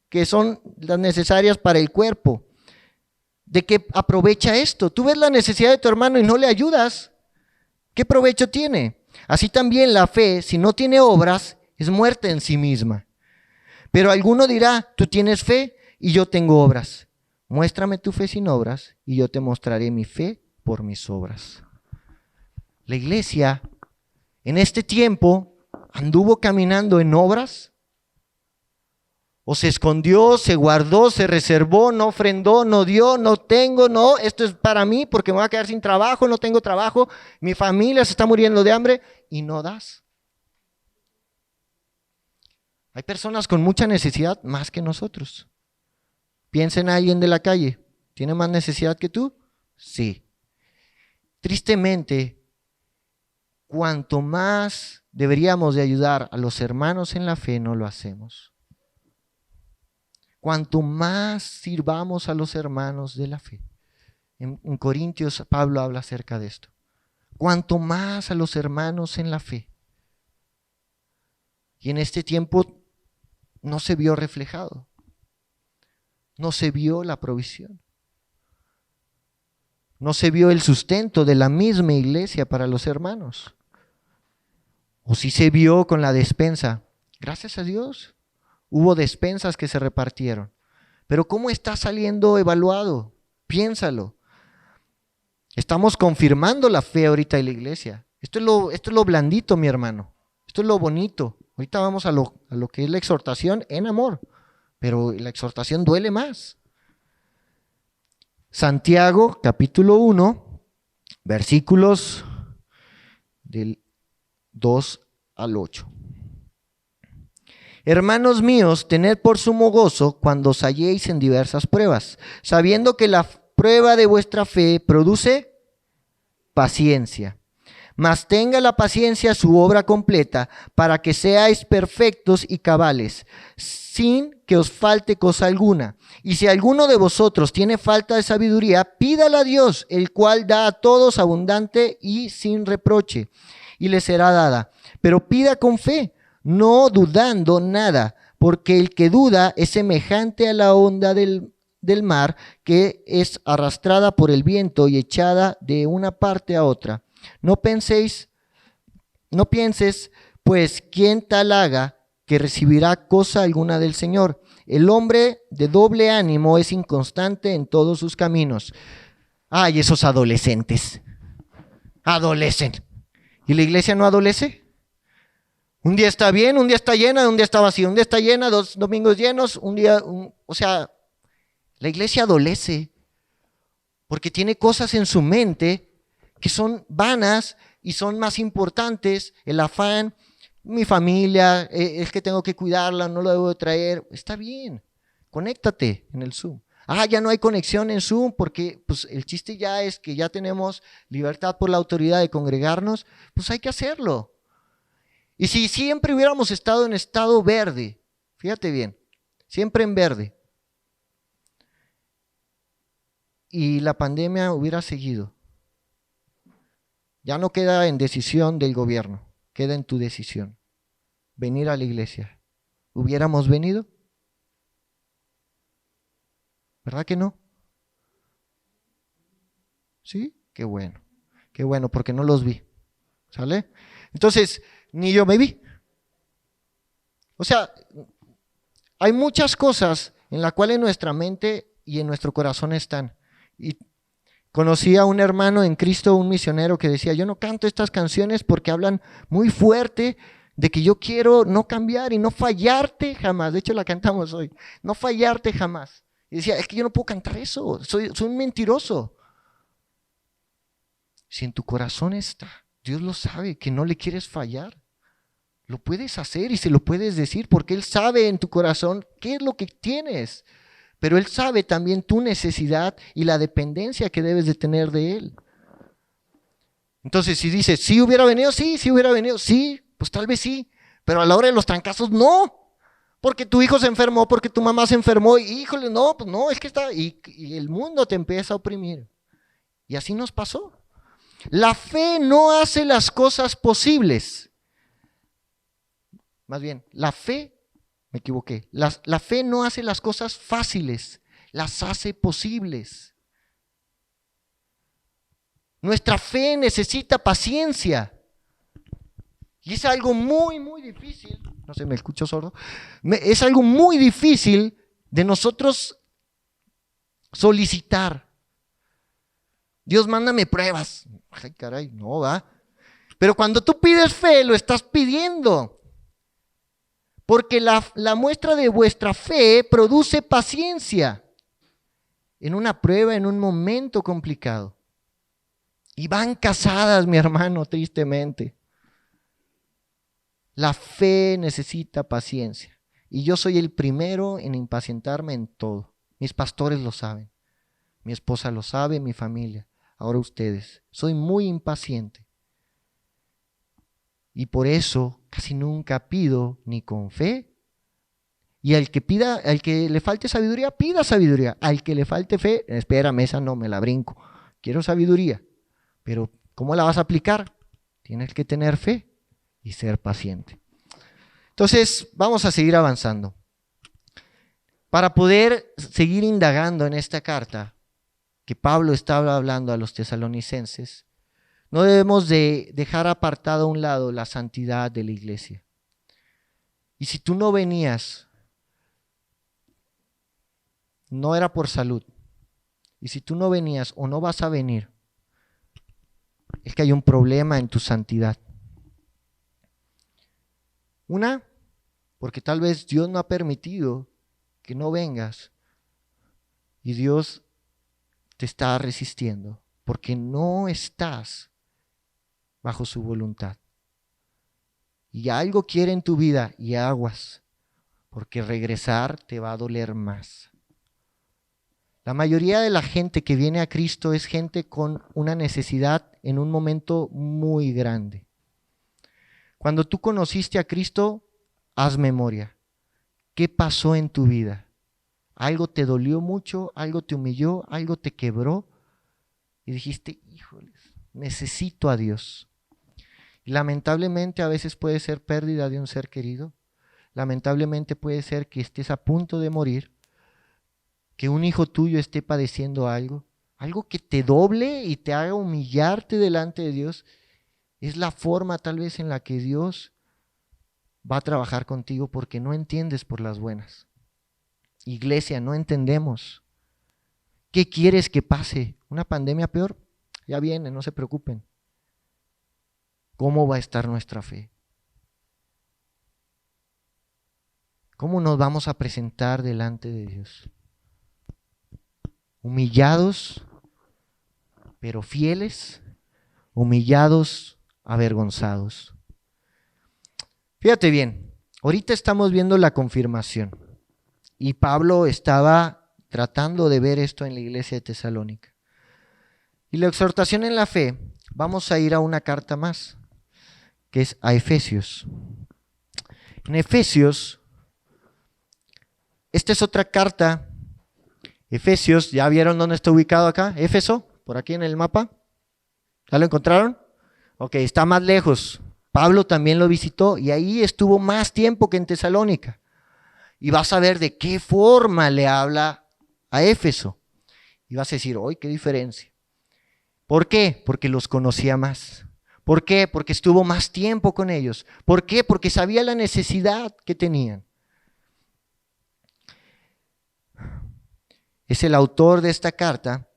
que son las necesarias para el cuerpo, ¿de qué aprovecha esto? Tú ves la necesidad de tu hermano y no le ayudas, ¿qué provecho tiene? Así también la fe, si no tiene obras, es muerta en sí misma. Pero alguno dirá, tú tienes fe y yo tengo obras. Muéstrame tu fe sin obras y yo te mostraré mi fe por mis obras. La iglesia en este tiempo anduvo caminando en obras, o se escondió, se guardó, se reservó, no ofrendó, no dio, no tengo, no, esto es para mí porque me voy a quedar sin trabajo, no tengo trabajo, mi familia se está muriendo de hambre y no das. Hay personas con mucha necesidad más que nosotros. Piensa en alguien de la calle. ¿Tiene más necesidad que tú? Sí. Tristemente, cuanto más deberíamos de ayudar a los hermanos en la fe, no lo hacemos. Cuanto más sirvamos a los hermanos de la fe. En Corintios, Pablo habla acerca de esto. Cuanto más a los hermanos en la fe. Y en este tiempo no se vio reflejado. No se vio la provisión. No se vio el sustento de la misma iglesia para los hermanos. O sí se vio con la despensa. Gracias a Dios, hubo despensas que se repartieron. Pero ¿cómo está saliendo evaluado? Piénsalo. Estamos confirmando la fe ahorita en la iglesia. Esto es lo blandito, mi hermano. Esto es lo bonito. Ahorita vamos a lo que es la exhortación en amor, pero la exhortación duele más. Santiago, capítulo 1, versículos del 2 al 8. Hermanos míos, tened por sumo gozo cuando os halléis en diversas pruebas, sabiendo que la prueba de vuestra fe produce paciencia. Mas tenga la paciencia su obra completa, para que seáis perfectos y cabales, sin que os falte cosa alguna. Y si alguno de vosotros tiene falta de sabiduría, pídala a Dios, el cual da a todos abundante y sin reproche, y le será dada. Pero pida con fe, no dudando nada, porque el que duda es semejante a la onda del mar, que es arrastrada por el viento y echada de una parte a otra. No pienses, pues, ¿quién tal haga que recibirá cosa alguna del Señor? El hombre de doble ánimo es inconstante en todos sus caminos. Ay, esos adolescentes. Adolecen. ¿Y la iglesia no adolece? Un día está bien, un día está llena, un día está vacía, un día está llena, 2 domingos llenos, la iglesia adolece porque tiene cosas en su mente que son vanas y son más importantes, el afán, mi familia, es que tengo que cuidarla, no lo debo de traer. Está bien, conéctate en el Zoom. Ah, ya no hay conexión en Zoom porque pues, el chiste ya es que ya tenemos libertad por la autoridad de congregarnos, pues hay que hacerlo. Y si siempre hubiéramos estado en estado verde, fíjate bien, siempre en verde, y la pandemia hubiera seguido, ya no queda en decisión del gobierno, queda en tu decisión, venir a la iglesia. ¿Hubiéramos venido? ¿Verdad que no? ¿Sí? Qué bueno, porque no los vi, ¿sale? Entonces, ni yo me vi. O sea, hay muchas cosas en las cuales nuestra mente y en nuestro corazón están. Y conocí a un hermano en Cristo, un misionero que decía, yo no canto estas canciones porque hablan muy fuerte de que yo quiero no cambiar y no fallarte jamás. De hecho la cantamos hoy, no fallarte jamás. Y decía, es que yo no puedo cantar eso, soy un mentiroso. Si en tu corazón está, Dios lo sabe, que no le quieres fallar. Lo puedes hacer y se lo puedes decir porque Él sabe en tu corazón qué es lo que tienes. Pero Él sabe también tu necesidad y la dependencia que debes de tener de Él. Entonces, si dices, sí hubiera venido, sí, pues tal vez sí. Pero a la hora de los trancazos, no. Porque tu hijo se enfermó, porque tu mamá se enfermó. Y híjole, no, pues no, es que está. Y el mundo te empieza a oprimir. Y así nos pasó. La fe no hace las cosas posibles. Más bien, la fe, me equivoqué, la fe no hace las cosas fáciles, las hace posibles. Nuestra fe necesita paciencia. Y es algo muy, muy difícil, no sé, me escucho sordo, es algo muy difícil de nosotros solicitar. Dios, mándame pruebas. Ay, caray, no va. Pero cuando tú pides fe, lo estás pidiendo. Porque la muestra de vuestra fe produce paciencia en una prueba, en un momento complicado. Y van casadas, mi hermano, tristemente. La fe necesita paciencia. Y yo soy el primero en impacientarme en todo. Mis pastores lo saben. Mi esposa lo sabe, mi familia. Ahora ustedes. Soy muy impaciente. Y por eso casi nunca pido ni con fe. Y al que le falte sabiduría, pida sabiduría. Al que le falte fe, espérame, esa no me la brinco. Quiero sabiduría. Pero ¿cómo la vas a aplicar? Tienes que tener fe y ser paciente. Entonces, vamos a seguir avanzando. Para poder seguir indagando en esta carta que Pablo estaba hablando a los tesalonicenses, no debemos de dejar apartado a un lado la santidad de la iglesia. Y si tú no venías, no era por salud. Y si tú no venías o no vas a venir, es que hay un problema en tu santidad. Una, porque tal vez Dios no ha permitido que no vengas y Dios te está resistiendo porque no estás bajo su voluntad. Y algo quiere en tu vida y aguas, porque regresar te va a doler más. La mayoría de la gente que viene a Cristo es gente con una necesidad en un momento muy grande. Cuando tú conociste a Cristo, haz memoria. ¿Qué pasó en tu vida? ¿Algo te dolió mucho? ¿Algo te humilló? ¿Algo te quebró? Y dijiste, híjoles, necesito a Dios. Y lamentablemente a veces puede ser pérdida de un ser querido. Lamentablemente puede ser que estés a punto de morir, que un hijo tuyo esté padeciendo algo que te doble y te haga humillarte delante de Dios. Es la forma tal vez en la que Dios va a trabajar contigo porque no entiendes por las buenas. Iglesia, no entendemos. ¿Qué quieres que pase? ¿Una pandemia peor? Ya viene, no se preocupen. ¿Cómo va a estar nuestra fe? ¿Cómo nos vamos a presentar delante de Dios? Humillados, pero fieles, humillados, avergonzados. Fíjate bien, ahorita estamos viendo la confirmación. Y Pablo estaba tratando de ver esto en la iglesia de Tesalónica. Y la exhortación en la fe, vamos a ir a una carta más, que es a Efesios. En Efesios, esta es otra carta. Efesios, ¿ya vieron dónde está ubicado acá? Éfeso, por aquí en el mapa. ¿Ya lo encontraron? Ok, está más lejos. Pablo también lo visitó y ahí estuvo más tiempo que en Tesalónica. Y vas a ver de qué forma le habla a Éfeso. Y vas a decir, ¡ay, qué diferencia! ¿Por qué? Porque los conocía más. ¿Por qué? Porque estuvo más tiempo con ellos. ¿Por qué? Porque sabía la necesidad que tenían. Es el autor de esta carta,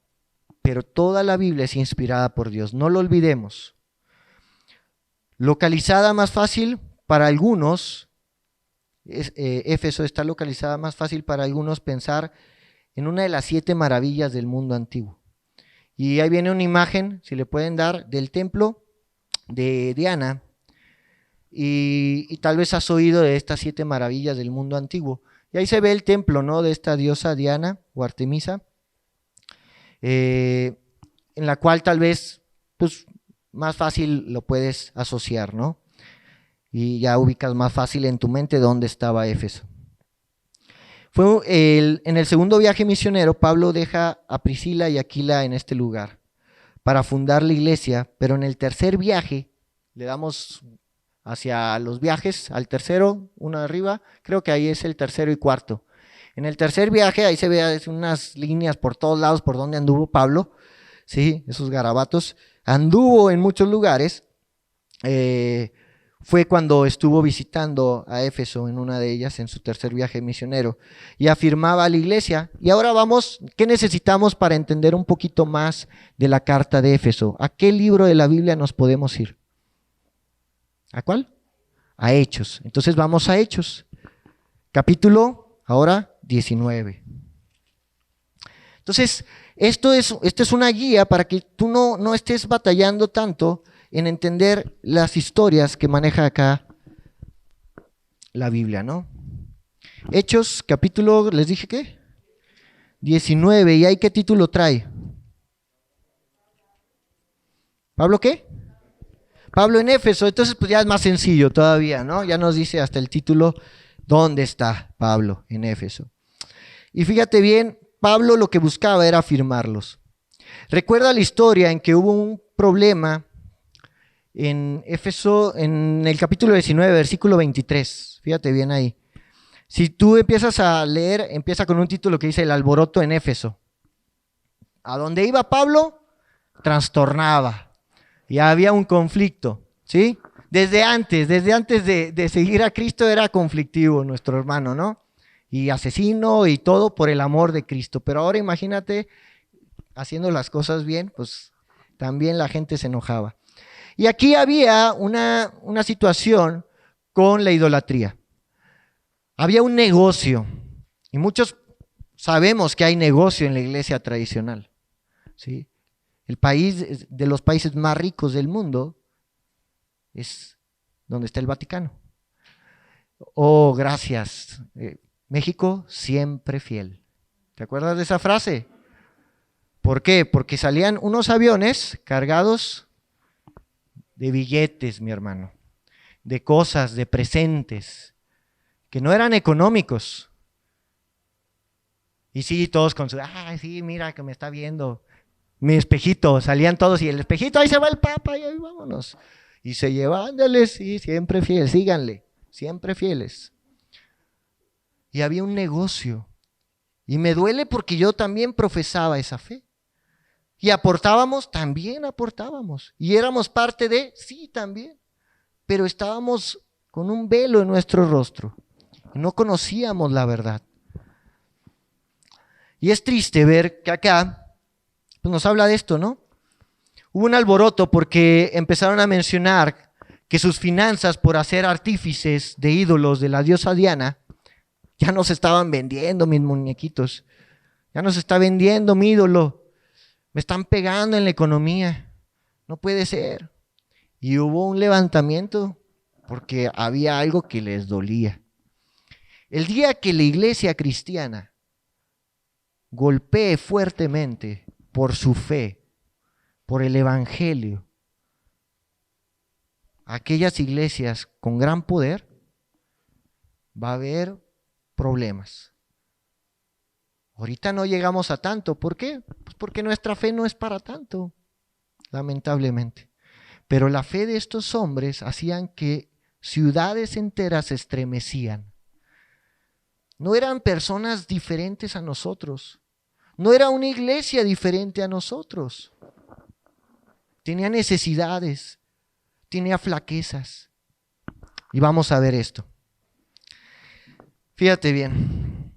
pero toda la Biblia es inspirada por Dios. No lo olvidemos. Localizada más fácil para algunos, Éfeso está localizada más fácil para algunos pensar en una de las 7 maravillas del mundo antiguo. Y ahí viene una imagen, si le pueden dar, del templo de Diana. Y tal vez has oído de estas 7 maravillas del mundo antiguo. Y ahí se ve el templo, ¿no?, de esta diosa Diana o Artemisa, en la cual tal vez pues, más fácil lo puedes asociar, ¿no? Y ya ubicas más fácil en tu mente dónde estaba Éfeso. En el segundo viaje misionero, Pablo deja a Priscila y Aquila en este lugar para fundar la iglesia, pero en el tercer viaje, le damos hacia los viajes, al tercero, uno arriba, creo que ahí es el tercero y cuarto. En el tercer viaje, ahí se ve unas líneas por todos lados por donde anduvo Pablo, ¿sí? Esos garabatos. Anduvo en muchos lugares. Fue cuando estuvo visitando a Éfeso en una de ellas, en su tercer viaje misionero, y afirmaba a la iglesia. Y ahora vamos, ¿qué necesitamos para entender un poquito más de la carta de Éfeso? ¿A qué libro de la Biblia nos podemos ir? ¿A cuál? A Hechos. Entonces vamos a Hechos. Capítulo, ahora, 19. Entonces, esto es una guía para que tú no estés batallando tanto en entender las historias que maneja acá la Biblia, ¿no? Hechos, capítulo, ¿les dije qué? 19, ¿y ahí qué título trae? ¿Pablo qué? Pablo en Éfeso, entonces pues ya es más sencillo todavía, ¿no? Ya nos dice hasta el título dónde está Pablo en Éfeso. Y fíjate bien, Pablo lo que buscaba era afirmarlos. Recuerda la historia en que hubo un problema en Éfeso, en el capítulo 19, versículo 23. Fíjate bien ahí. Si tú empiezas a leer, empieza con un título que dice el alboroto en Éfeso. A donde iba Pablo, trastornaba. Y había un conflicto, ¿sí? Desde antes de seguir a Cristo era conflictivo nuestro hermano, ¿no? Y asesino y todo por el amor de Cristo. Pero ahora imagínate, haciendo las cosas bien, pues también la gente se enojaba. Y aquí había una situación con la idolatría. Había un negocio. Y muchos sabemos que hay negocio en la iglesia tradicional, ¿sí? El país de los países más ricos del mundo es donde está el Vaticano. Oh, gracias. México siempre fiel. ¿Te acuerdas de esa frase? ¿Por qué? Porque salían unos aviones cargados de billetes, mi hermano, de cosas, de presentes, que no eran económicos. Y sí, todos con su, sí, mira que me está viendo. Mi espejito, salían todos y el espejito, ahí se va el Papa y ahí vámonos. Y se llevan, ándale, sí, siempre fieles, síganle, siempre fieles. Y había un negocio. Y me duele porque yo también profesaba esa fe. Y aportábamos, también aportábamos. Y éramos parte de, sí, también. Pero estábamos con un velo en nuestro rostro. Y no conocíamos la verdad. Y es triste ver que acá pues nos habla de esto, ¿no? Hubo un alboroto porque empezaron a mencionar que sus finanzas por hacer artífices de ídolos de la diosa Diana ya no se estaban vendiendo mis muñequitos, ya no se está vendiendo mi ídolo, me están pegando en la economía, no puede ser. Y hubo un levantamiento porque había algo que les dolía. El día que la iglesia cristiana golpee fuertemente por su fe, por el evangelio, aquellas iglesias con gran poder, va a haber problemas. Ahorita no llegamos a tanto. ¿Por qué? Pues porque nuestra fe no es para tanto, lamentablemente. Pero la fe de estos hombres hacían que ciudades enteras se estremecían. No eran personas diferentes a nosotros. No era una iglesia diferente a nosotros. Tenía necesidades, tenía flaquezas. Y vamos a ver esto. Fíjate bien.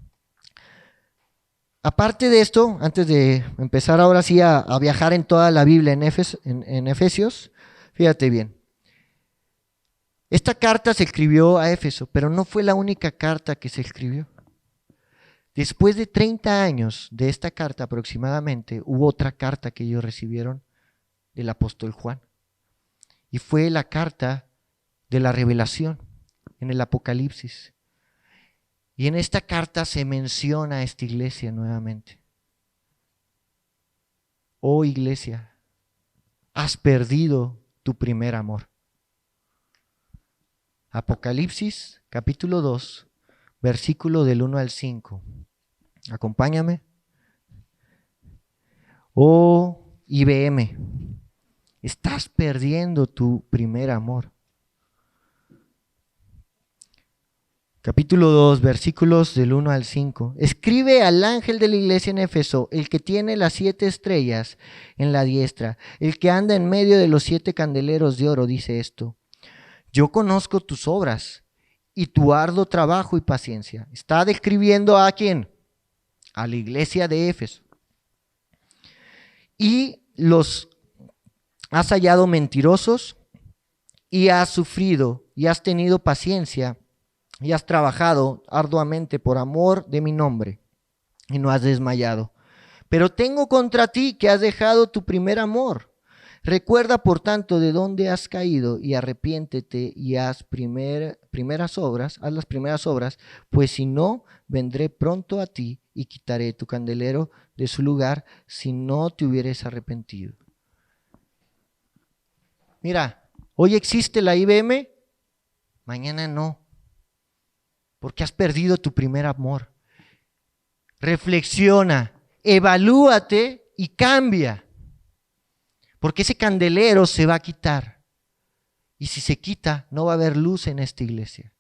Aparte de esto, antes de empezar ahora sí a viajar en toda la Biblia en Efesios, fíjate bien. Esta carta se escribió a Éfeso, pero no fue la única carta que se escribió. Después de 30 años de esta carta aproximadamente, hubo otra carta que ellos recibieron del apóstol Juan. Y fue la carta de la revelación en el Apocalipsis. Y en esta carta se menciona a esta iglesia nuevamente. Oh iglesia, has perdido tu primer amor. Apocalipsis capítulo 2, versículo del 1 al 5. Acompáñame. Oh IBM, estás perdiendo tu primer amor. Capítulo 2, versículos del 1 al 5. Escribe al ángel de la iglesia en Éfeso, el que tiene las 7 estrellas en la diestra, el que anda en medio de los 7 candeleros de oro, dice esto: yo conozco tus obras y tu arduo trabajo y paciencia. Está describiendo ¿a quién? A la iglesia de Éfeso. Y los has hallado mentirosos y has sufrido y has tenido paciencia y has trabajado arduamente por amor de mi nombre y no has desmayado. Pero tengo contra ti que has dejado tu primer amor. Recuerda, por tanto, de dónde has caído y arrepiéntete y haz las primeras obras, pues si no, vendré pronto a ti y quitaré tu candelero de su lugar si no te hubieres arrepentido. Mira, hoy existe la IBM, mañana no, porque has perdido tu primer amor. Reflexiona, evalúate y cambia. Porque ese candelero se va a quitar. Y si se quita, no va a haber luz en esta iglesia.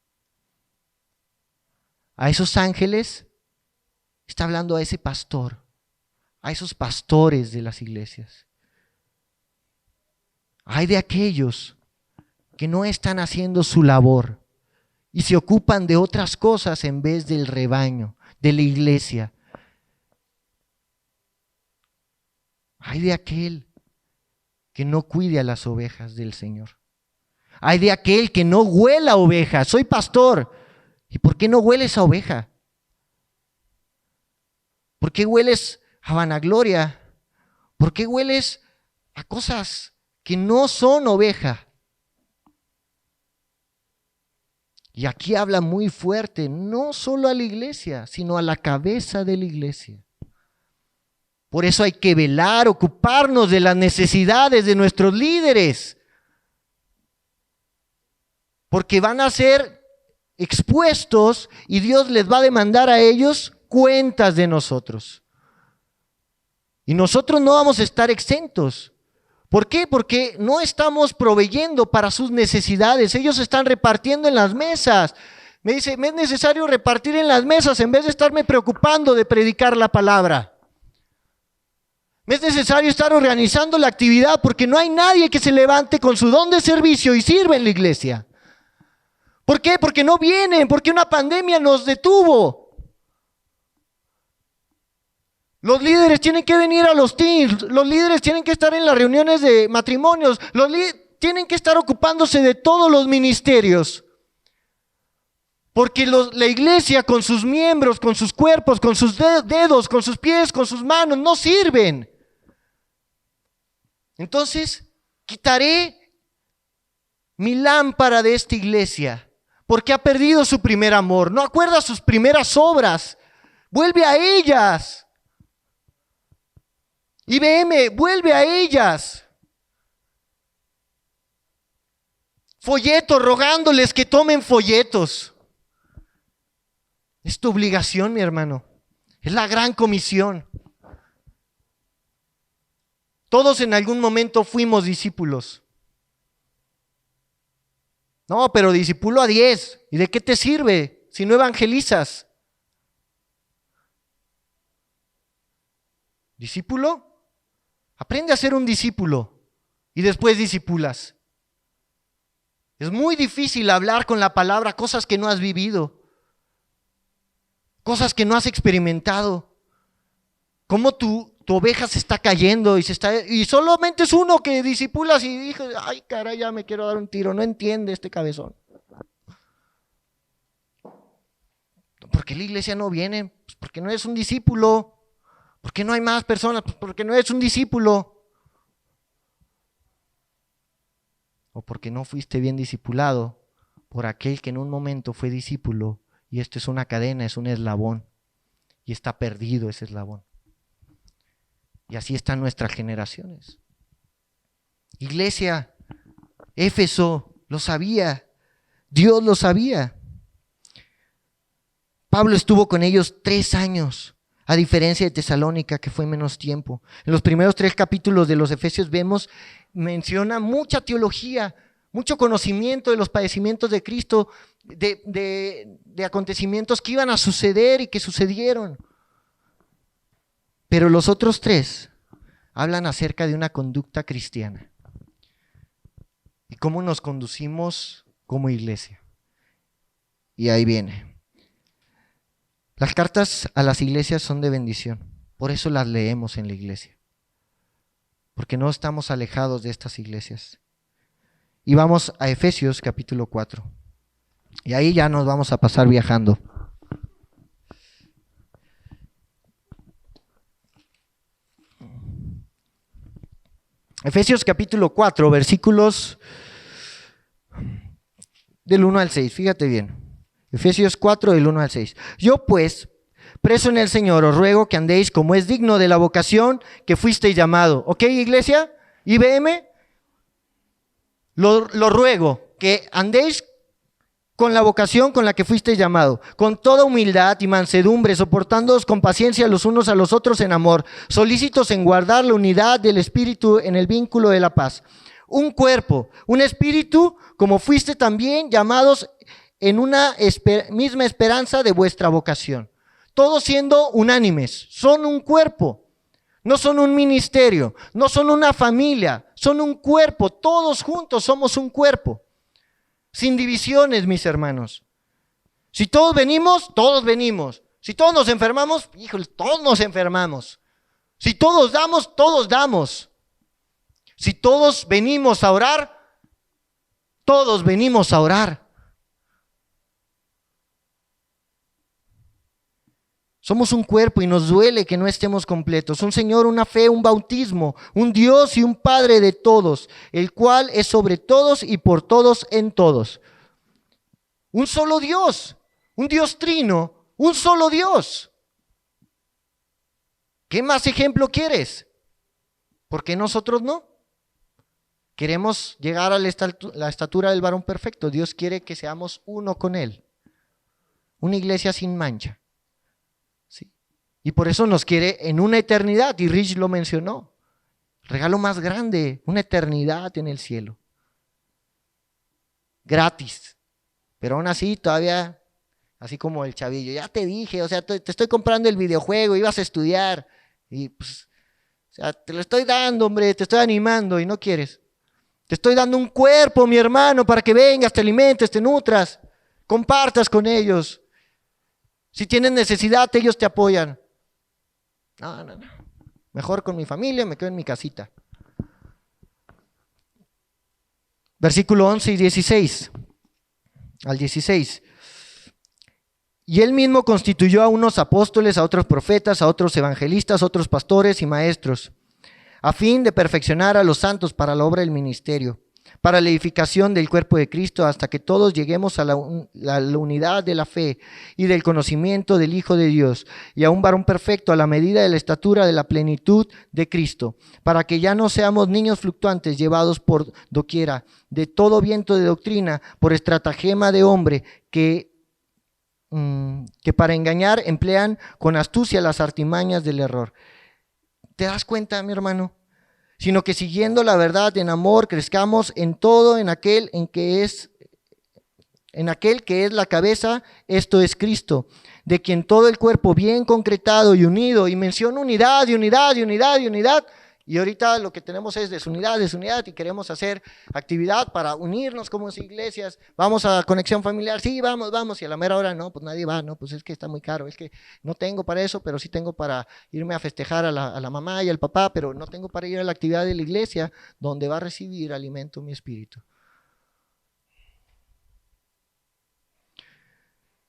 A esos ángeles, está hablando a ese pastor, a esos pastores de las iglesias. Hay de aquellos que no están haciendo su labor y se ocupan de otras cosas en vez del rebaño, de la iglesia. Hay de aquel que no cuide a las ovejas del Señor. Hay de aquel que no huela ovejas. Soy pastor. ¿Y por qué no hueles a oveja? ¿Por qué hueles a vanagloria? ¿Por qué hueles a cosas que no son oveja? Y aquí habla muy fuerte, no solo a la iglesia, sino a la cabeza de la iglesia. Por eso hay que velar, ocuparnos de las necesidades de nuestros líderes. Porque van a ser expuestos y Dios les va a demandar a ellos cuentas de nosotros. Y nosotros no vamos a estar exentos. ¿Por qué? Porque no estamos proveyendo para sus necesidades. Ellos están repartiendo en las mesas. Me dice, me es necesario repartir en las mesas en vez de estarme preocupando de predicar la palabra. Me es necesario estar organizando la actividad porque no hay nadie que se levante con su don de servicio y sirva en la iglesia. ¿Por qué? Porque no vienen, porque una pandemia nos detuvo. Los líderes tienen que venir a los teams, los líderes tienen que estar en las reuniones de matrimonios, los líderes tienen que estar ocupándose de todos los ministerios. Porque la iglesia con sus miembros, con sus cuerpos, con sus dedos, con sus pies, con sus manos, no sirven. Entonces, quitaré mi lámpara de esta iglesia, porque ha perdido su primer amor. No acuerda sus primeras obras. Vuelve a ellas. IBM, vuelve a ellas. Folletos, rogándoles que tomen folletos. Es tu obligación, mi hermano. Es la gran comisión. Todos en algún momento fuimos discípulos. No, pero discípulo a 10. ¿Y de qué te sirve si no evangelizas? ¿Discípulo? Aprende a ser un discípulo y después discipulas. Es muy difícil hablar con la palabra cosas que no has vivido, cosas que no has experimentado. Cómo tu oveja se está cayendo y solamente es uno que discipulas y dice, ay caray, ya me quiero dar un tiro, no entiende este cabezón. ¿Por qué la iglesia no viene? Pues porque no es un discípulo. ¿Por qué no hay más personas? Pues porque no eres un discípulo. O porque no fuiste bien discipulado por aquel que en un momento fue discípulo. Y esto es una cadena, es un eslabón. Y está perdido ese eslabón. Y así están nuestras generaciones. Iglesia, Éfeso lo sabía. Dios lo sabía. Pablo estuvo con ellos 3 años. A diferencia de Tesalónica, que fue menos tiempo. En los primeros 3 capítulos de los Efesios menciona mucha teología, mucho conocimiento de los padecimientos de Cristo, de acontecimientos que iban a suceder y que sucedieron. Pero los otros 3 hablan acerca de una conducta cristiana y cómo nos conducimos como iglesia. Y ahí viene. Las cartas a las iglesias son de bendición, por eso las leemos en la iglesia, porque no estamos alejados de estas iglesias. Y vamos a Efesios capítulo 4, y ahí ya nos vamos a pasar viajando. Efesios capítulo 4, versículos del 1 al 6, fíjate bien. Efesios 4, del 1 al 6. Yo pues, preso en el Señor, os ruego que andéis como es digno de la vocación que fuisteis llamado. ¿Ok, iglesia? IBM, lo ruego, que andéis con la vocación con la que fuisteis llamado, con toda humildad y mansedumbre, soportándoos con paciencia los unos a los otros en amor, solícitos en guardar la unidad del Espíritu en el vínculo de la paz. Un cuerpo, un espíritu, como fuiste también llamados en una misma esperanza de vuestra vocación. Todos siendo unánimes, son un cuerpo, no son un ministerio, no son una familia, son un cuerpo, todos juntos somos un cuerpo, sin divisiones, mis hermanos. Si todos venimos, todos venimos. Si todos nos enfermamos, híjole, todos nos enfermamos. Si todos damos. Si todos venimos a orar, todos venimos a orar. Somos un cuerpo y nos duele que no estemos completos. Un Señor, una fe, un bautismo, un Dios y un Padre de todos, el cual es sobre todos y por todos en todos. Un solo Dios, un Dios trino, un solo Dios. ¿Qué más ejemplo quieres? ¿Por qué nosotros no? Queremos llegar a la estatura del varón perfecto. Dios quiere que seamos uno con Él. Una iglesia sin mancha. ¿Sí? Y por eso nos quiere en una eternidad, y Rich lo mencionó. El regalo más grande, una eternidad en el cielo. Gratis. Pero aún así todavía, así como el chavillo, ya te dije, o sea, te estoy comprando el videojuego, ibas a estudiar. Y pues, o sea, te lo estoy dando, hombre, te estoy animando y no quieres. Te estoy dando un cuerpo, mi hermano, para que vengas, te alimentes, te nutras, compartas con ellos. Si tienen necesidad, ellos te apoyan. No. Mejor con mi familia, me quedo en mi casita. Versículo 11 y 16. Al 16. Y él mismo constituyó a unos apóstoles, a otros profetas, a otros evangelistas, a otros pastores y maestros, a fin de perfeccionar a los santos para la obra del ministerio, para la edificación del cuerpo de Cristo, hasta que todos lleguemos a la unidad de la fe y del conocimiento del Hijo de Dios, y a un varón perfecto a la medida de la estatura de la plenitud de Cristo, para que ya no seamos niños fluctuantes llevados por doquiera de todo viento de doctrina, por estratagema de hombre que para engañar emplean con astucia las artimañas del error. ¿Te das cuenta, mi hermano? Sino que siguiendo la verdad en amor, crezcamos en todo en aquel que es la cabeza, esto es Cristo, de quien todo el cuerpo bien concretado y unido, y menciona unidad, y ahorita lo que tenemos es desunidad, y queremos hacer actividad para unirnos como iglesias. Vamos a conexión familiar, sí, vamos, y a la mera hora no, pues nadie va, no, pues es que está muy caro, es que no tengo para eso, pero sí tengo para irme a festejar a la mamá y al papá, pero no tengo para ir a la actividad de la iglesia donde va a recibir alimento mi espíritu.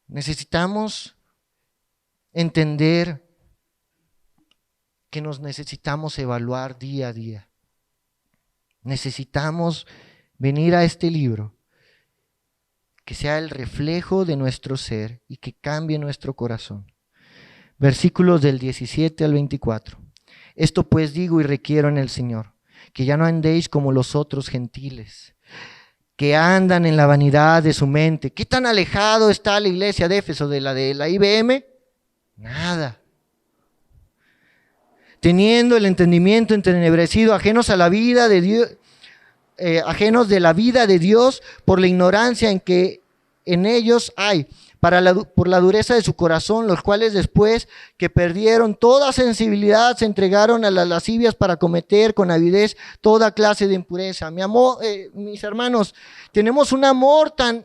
Necesitamos entender que nos necesitamos evaluar día a día. Necesitamos venir a este libro, que sea el reflejo de nuestro ser y que cambie nuestro corazón. Versículos del 17 al 24. Esto pues digo y requiero en el Señor, que ya no andéis como los otros gentiles, que andan en la vanidad de su mente. ¿Qué tan alejado está la iglesia de Éfeso de la IBM? Nada. Teniendo el entendimiento entenebrecido, ajenos a la vida de Dios, ajenos de la vida de Dios por la ignorancia en que en ellos hay, por la dureza de su corazón, los cuales después que perdieron toda sensibilidad se entregaron a las lascivias para cometer con avidez toda clase de impureza. Mi amor, mis hermanos, tenemos un amor tan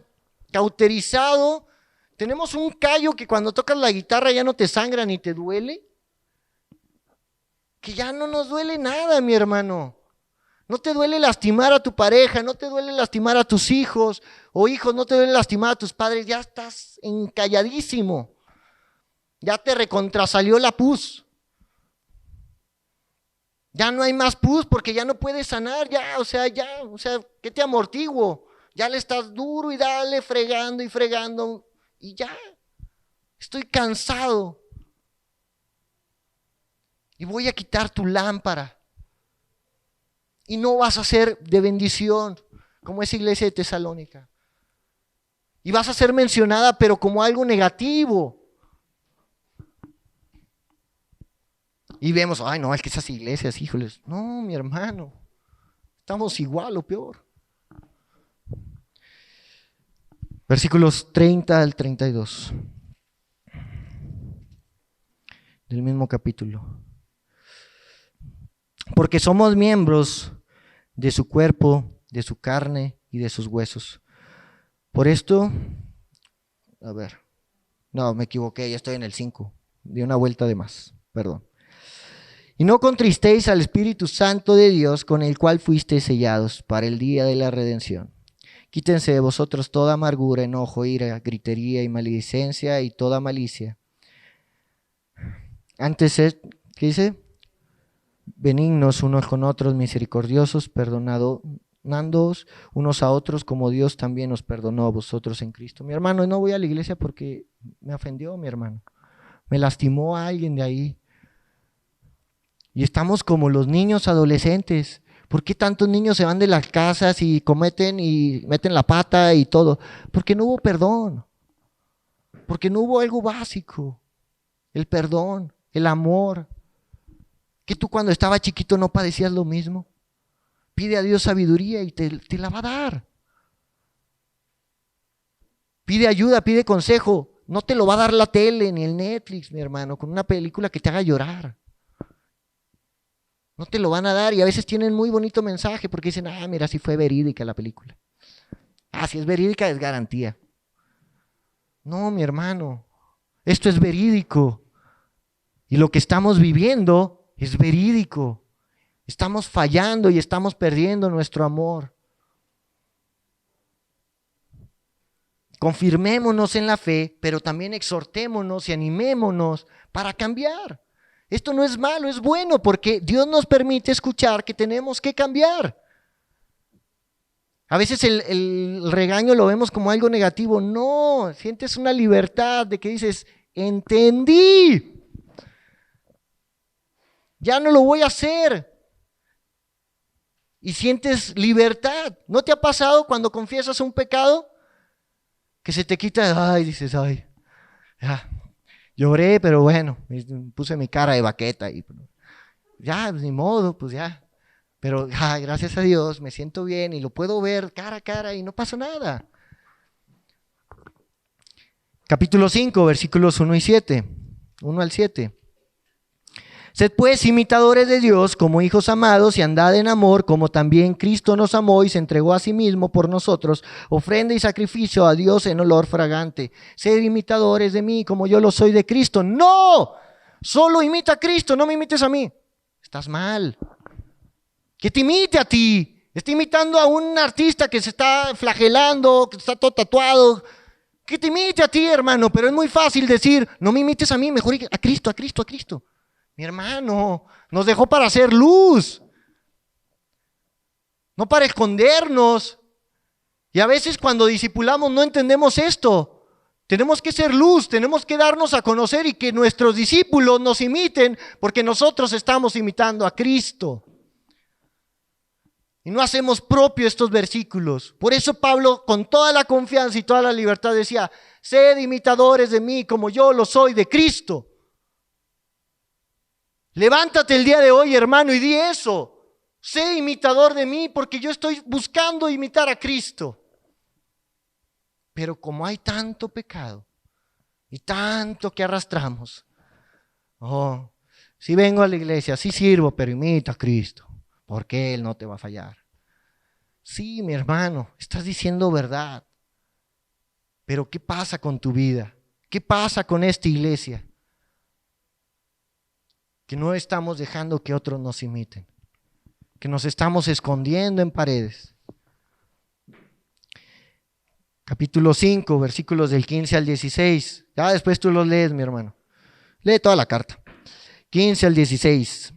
cauterizado, tenemos un callo que cuando tocas la guitarra ya no te sangra ni te duele, que ya no nos duele nada, mi hermano. No te duele lastimar a tu pareja, no te duele lastimar a tus hijos, o hijos, no te duele lastimar a tus padres, ya estás encalladísimo. Ya te recontrasalió la pus. Ya no hay más pus porque ya no puedes sanar, ¿qué te amortiguo? Ya le estás duro y dale, fregando, y ya, estoy cansado. Y voy a quitar tu lámpara. Y no vas a ser de bendición, como esa iglesia de Tesalónica. Y vas a ser mencionada, pero como algo negativo. Y vemos, ay no, es que esas iglesias, híjoles. No, mi hermano, estamos igual o peor. Versículos 30 al 32. Del mismo capítulo. Porque somos miembros de su cuerpo, de su carne y de sus huesos. Por esto, me equivoqué, ya estoy en el 5, di una vuelta de más, perdón. Y no contristéis al Espíritu Santo de Dios, con el cual fuisteis sellados para el día de la redención. Quítense de vosotros toda amargura, enojo, ira, gritería y maledicencia y toda malicia. Antes, ¿qué dice? Benignos unos con otros, misericordiosos, perdonándoos unos a otros como Dios también os perdonó a vosotros en Cristo. Mi hermano, no voy a la iglesia porque me ofendió mi hermano, me lastimó a alguien de ahí. Y estamos como los niños adolescentes. ¿Por qué tantos niños se van de las casas y cometen y meten la pata y todo? Porque no hubo perdón, porque no hubo algo básico, el perdón, el amor. Que tú cuando estabas chiquito no padecías lo mismo. Pide a Dios sabiduría y te la va a dar. Pide ayuda, pide consejo. No te lo va a dar la tele ni el Netflix, mi hermano, con una película que te haga llorar. No te lo van a dar y a veces tienen muy bonito mensaje porque dicen, mira, si fue verídica la película. Si es verídica es garantía. No, mi hermano, esto es verídico. Y lo que estamos viviendo es verídico. Estamos fallando y estamos perdiendo nuestro amor. Confirmémonos en la fe, pero también exhortémonos y animémonos para cambiar. Esto no es malo, es bueno, porque Dios nos permite escuchar que tenemos que cambiar. A veces el regaño lo vemos como algo negativo. No, sientes una libertad de que dices, entendí, ya no lo voy a hacer. Y sientes libertad. ¿No te ha pasado cuando confiesas un pecado? Que se te quita, dices, ya, lloré, pero bueno, puse mi cara de baqueta y ya, pues, ni modo, pues ya. Pero gracias a Dios me siento bien y lo puedo ver cara a cara y no pasa nada. Capítulo 5, versículos 1 al 7. Sed pues imitadores de Dios como hijos amados y andad en amor, como también Cristo nos amó y se entregó a sí mismo por nosotros, ofrenda y sacrificio a Dios en olor fragante. Sed imitadores de mí como yo lo soy de Cristo. ¡No! Solo imita a Cristo, no me imites a mí. Estás mal. Que te imite a ti. Está imitando a un artista que se está flagelando, que está todo tatuado. Que te imite a ti, hermano. Pero es muy fácil decir, no me imites a mí, mejor a Cristo, a Cristo, a Cristo. Mi hermano, nos dejó para hacer luz, no para escondernos. Y a veces cuando discipulamos no entendemos esto. Tenemos que ser luz, tenemos que darnos a conocer y que nuestros discípulos nos imiten, porque nosotros estamos imitando a Cristo. Y no hacemos propio estos versículos. Por eso Pablo, con toda la confianza y toda la libertad, decía, sed imitadores de mí como yo lo soy de Cristo. Levántate el día de hoy, hermano, y di eso. Sé imitador de mí porque yo estoy buscando imitar a Cristo. Pero como hay tanto pecado y tanto que arrastramos, sí vengo a la iglesia, sí sirvo, pero imita a Cristo, porque Él no te va a fallar. Sí, mi hermano, estás diciendo verdad. Pero ¿qué pasa con tu vida? ¿Qué pasa con esta iglesia? Que no estamos dejando que otros nos imiten, que nos estamos escondiendo en paredes. Capítulo 5, versículos del 15 al 16. Ya después tú los lees, mi hermano. Lee toda la carta. 15 al 16.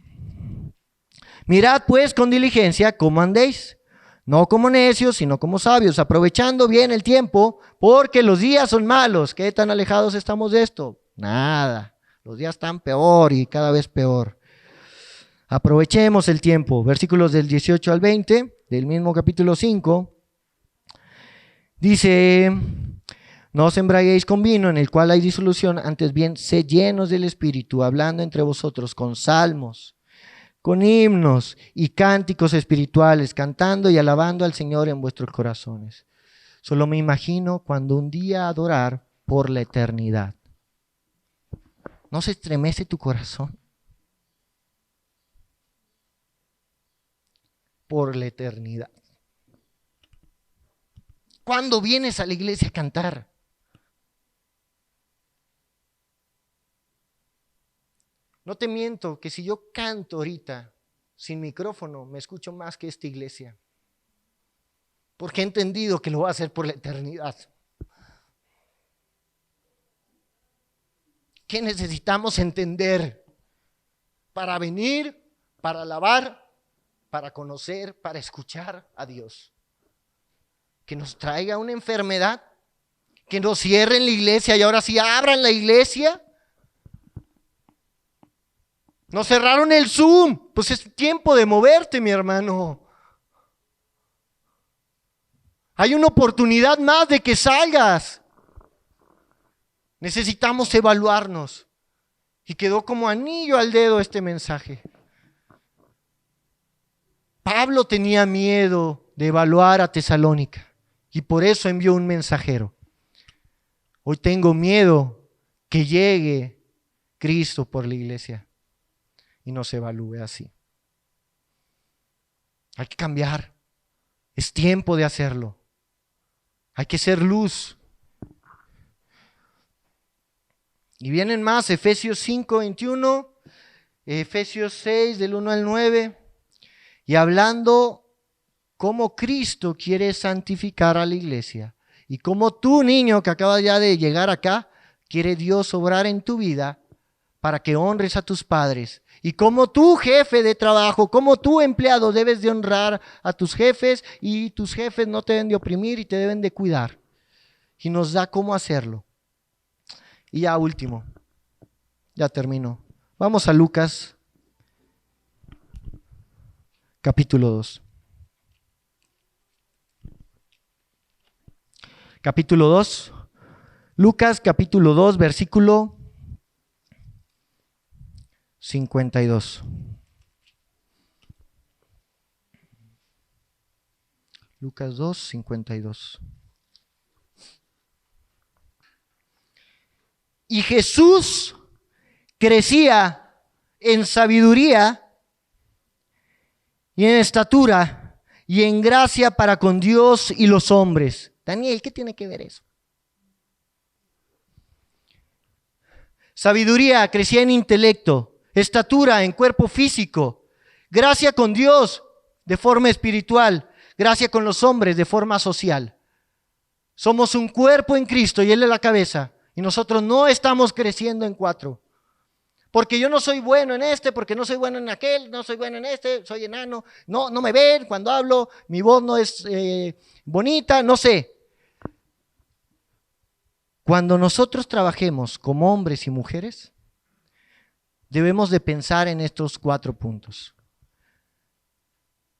Mirad pues con diligencia cómo andéis, no como necios, sino como sabios, aprovechando bien el tiempo, porque los días son malos. ¿Qué tan alejados estamos de esto? Nada. Los días están peor y cada vez peor. Aprovechemos el tiempo. Versículos del 18 al 20, del mismo capítulo 5. Dice, no os embriaguéis con vino en el cual hay disolución, antes bien, sed llenos del Espíritu, hablando entre vosotros con salmos, con himnos y cánticos espirituales, cantando y alabando al Señor en vuestros corazones. Solo me imagino cuando un día adorar por la eternidad. ¿No se estremece tu corazón? Por la eternidad. ¿Cuándo vienes a la iglesia a cantar? No te miento que si yo canto ahorita sin micrófono, me escucho más que esta iglesia. Porque he entendido que lo voy a hacer por la eternidad. ¿Qué necesitamos entender para venir, para alabar, para conocer, para escuchar a Dios? Que nos traiga una enfermedad, que nos cierren la iglesia y ahora sí abran la iglesia. Nos cerraron el Zoom, pues es tiempo de moverte, mi hermano. Hay una oportunidad más de que salgas. Necesitamos evaluarnos. Y quedó como anillo al dedo este mensaje. Pablo tenía miedo de evaluar a Tesalónica y por eso envió un mensajero. Hoy tengo miedo que llegue Cristo por la iglesia y nos evalúe así. Hay que cambiar. Es tiempo de hacerlo. Hay que ser luz. Y vienen más, Efesios 5, 21, Efesios 6, del 1 al 9, y hablando cómo Cristo quiere santificar a la iglesia, y cómo tú, niño que acabas ya de llegar acá, quiere Dios obrar en tu vida para que honres a tus padres Y como tú, jefe de trabajo, como tú, empleado, debes de honrar a tus jefes y tus jefes no te deben de oprimir y te deben de cuidar. Y nos da cómo hacerlo. Y ya último, ya termino. Vamos a Lucas, capítulo 2. Capítulo 2. Lucas, capítulo 2, versículo 52. Lucas 2, 52. Y Jesús crecía en sabiduría y en estatura y en gracia para con Dios y los hombres. Daniel, ¿qué tiene que ver eso? Sabiduría, crecía en intelecto, estatura, en cuerpo físico, gracia con Dios de forma espiritual, gracia con los hombres de forma social. Somos un cuerpo en Cristo y Él es la cabeza. Y nosotros no estamos creciendo en cuatro. Porque yo no soy bueno en este, porque no soy bueno en aquel, no soy bueno en este, soy enano. No me ven cuando hablo, mi voz no es bonita, no sé. Cuando nosotros trabajemos como hombres y mujeres, debemos de pensar en estos 4 puntos.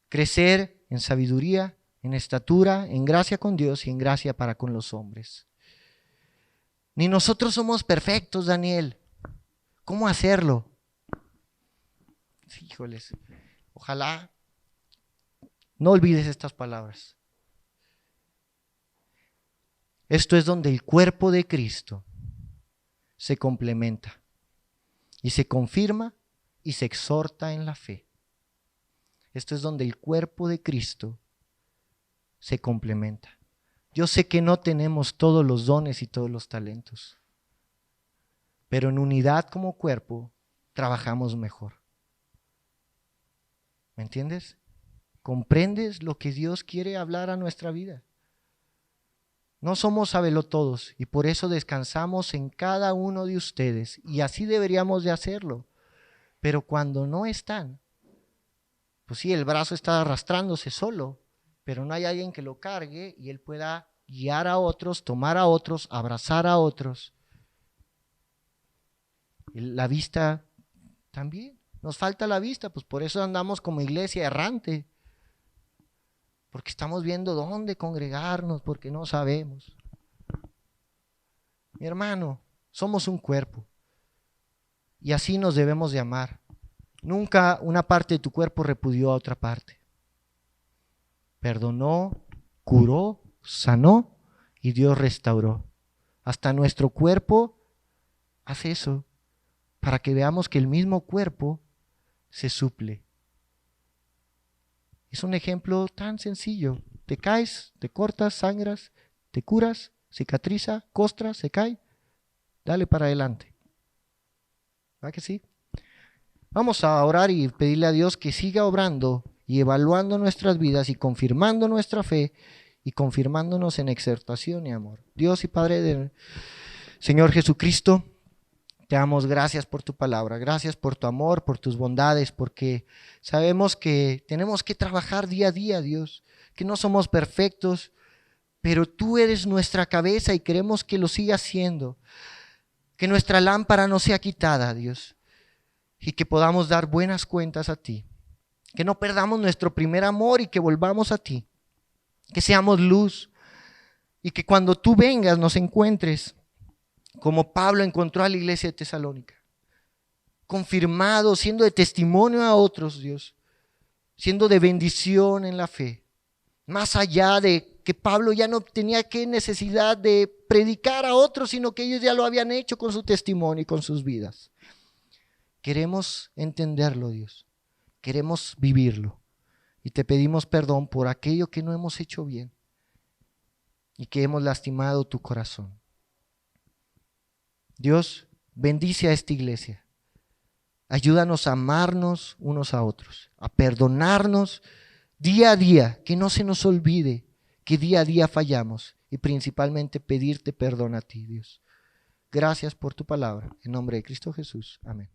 Crecer en sabiduría, en estatura, en gracia con Dios y en gracia para con los hombres. Ni nosotros somos perfectos, Daniel. ¿Cómo hacerlo? Híjoles, ojalá no olvides estas palabras. Esto es donde el cuerpo de Cristo se complementa y se confirma y se exhorta en la fe. Esto es donde el cuerpo de Cristo se complementa. Yo sé que no tenemos todos los dones y todos los talentos, pero en unidad como cuerpo trabajamos mejor. ¿Me entiendes? ¿Comprendes lo que Dios quiere hablar a nuestra vida? No somos sabelotodos y por eso descansamos en cada uno de ustedes y así deberíamos de hacerlo. Pero cuando no están, pues sí, el brazo está arrastrándose solo, pero no hay alguien que lo cargue y él pueda guiar a otros, tomar a otros, abrazar a otros. La vista también, nos falta la vista, pues por eso andamos como iglesia errante, porque estamos viendo dónde congregarnos, porque no sabemos. Mi hermano, somos un cuerpo y así nos debemos de amar. Nunca una parte de tu cuerpo repudió a otra parte. Perdonó, curó, sanó y Dios restauró. Hasta nuestro cuerpo hace eso, para que veamos que el mismo cuerpo se suple. Es un ejemplo tan sencillo. Te caes, te cortas, sangras, te curas, cicatriza, costra, se cae. Dale para adelante. ¿Va que sí? Vamos a orar y pedirle a Dios que siga obrando y evaluando nuestras vidas y confirmando nuestra fe y confirmándonos en exhortación y amor. Dios y Padre del Señor Jesucristo, te damos gracias por tu palabra, gracias por tu amor, por tus bondades, porque sabemos que tenemos que trabajar día a día, Dios, que no somos perfectos, pero tú eres nuestra cabeza y queremos que lo sigas siendo, que nuestra lámpara no sea quitada, Dios, y que podamos dar buenas cuentas a ti, que no perdamos nuestro primer amor y que volvamos a ti, que seamos luz y que cuando tú vengas nos encuentres como Pablo encontró a la iglesia de Tesalónica, confirmado, siendo de testimonio a otros, Dios, siendo de bendición en la fe, más allá de que Pablo ya no tenía qué necesidad de predicar a otros, sino que ellos ya lo habían hecho con su testimonio y con sus vidas. Queremos entenderlo, Dios, queremos vivirlo y te pedimos perdón por aquello que no hemos hecho bien y que hemos lastimado tu corazón. Dios, bendice a esta iglesia. Ayúdanos a amarnos unos a otros, a perdonarnos día a día, que no se nos olvide que día a día fallamos y principalmente pedirte perdón a ti, Dios. Gracias por tu palabra. En nombre de Cristo Jesús. Amén.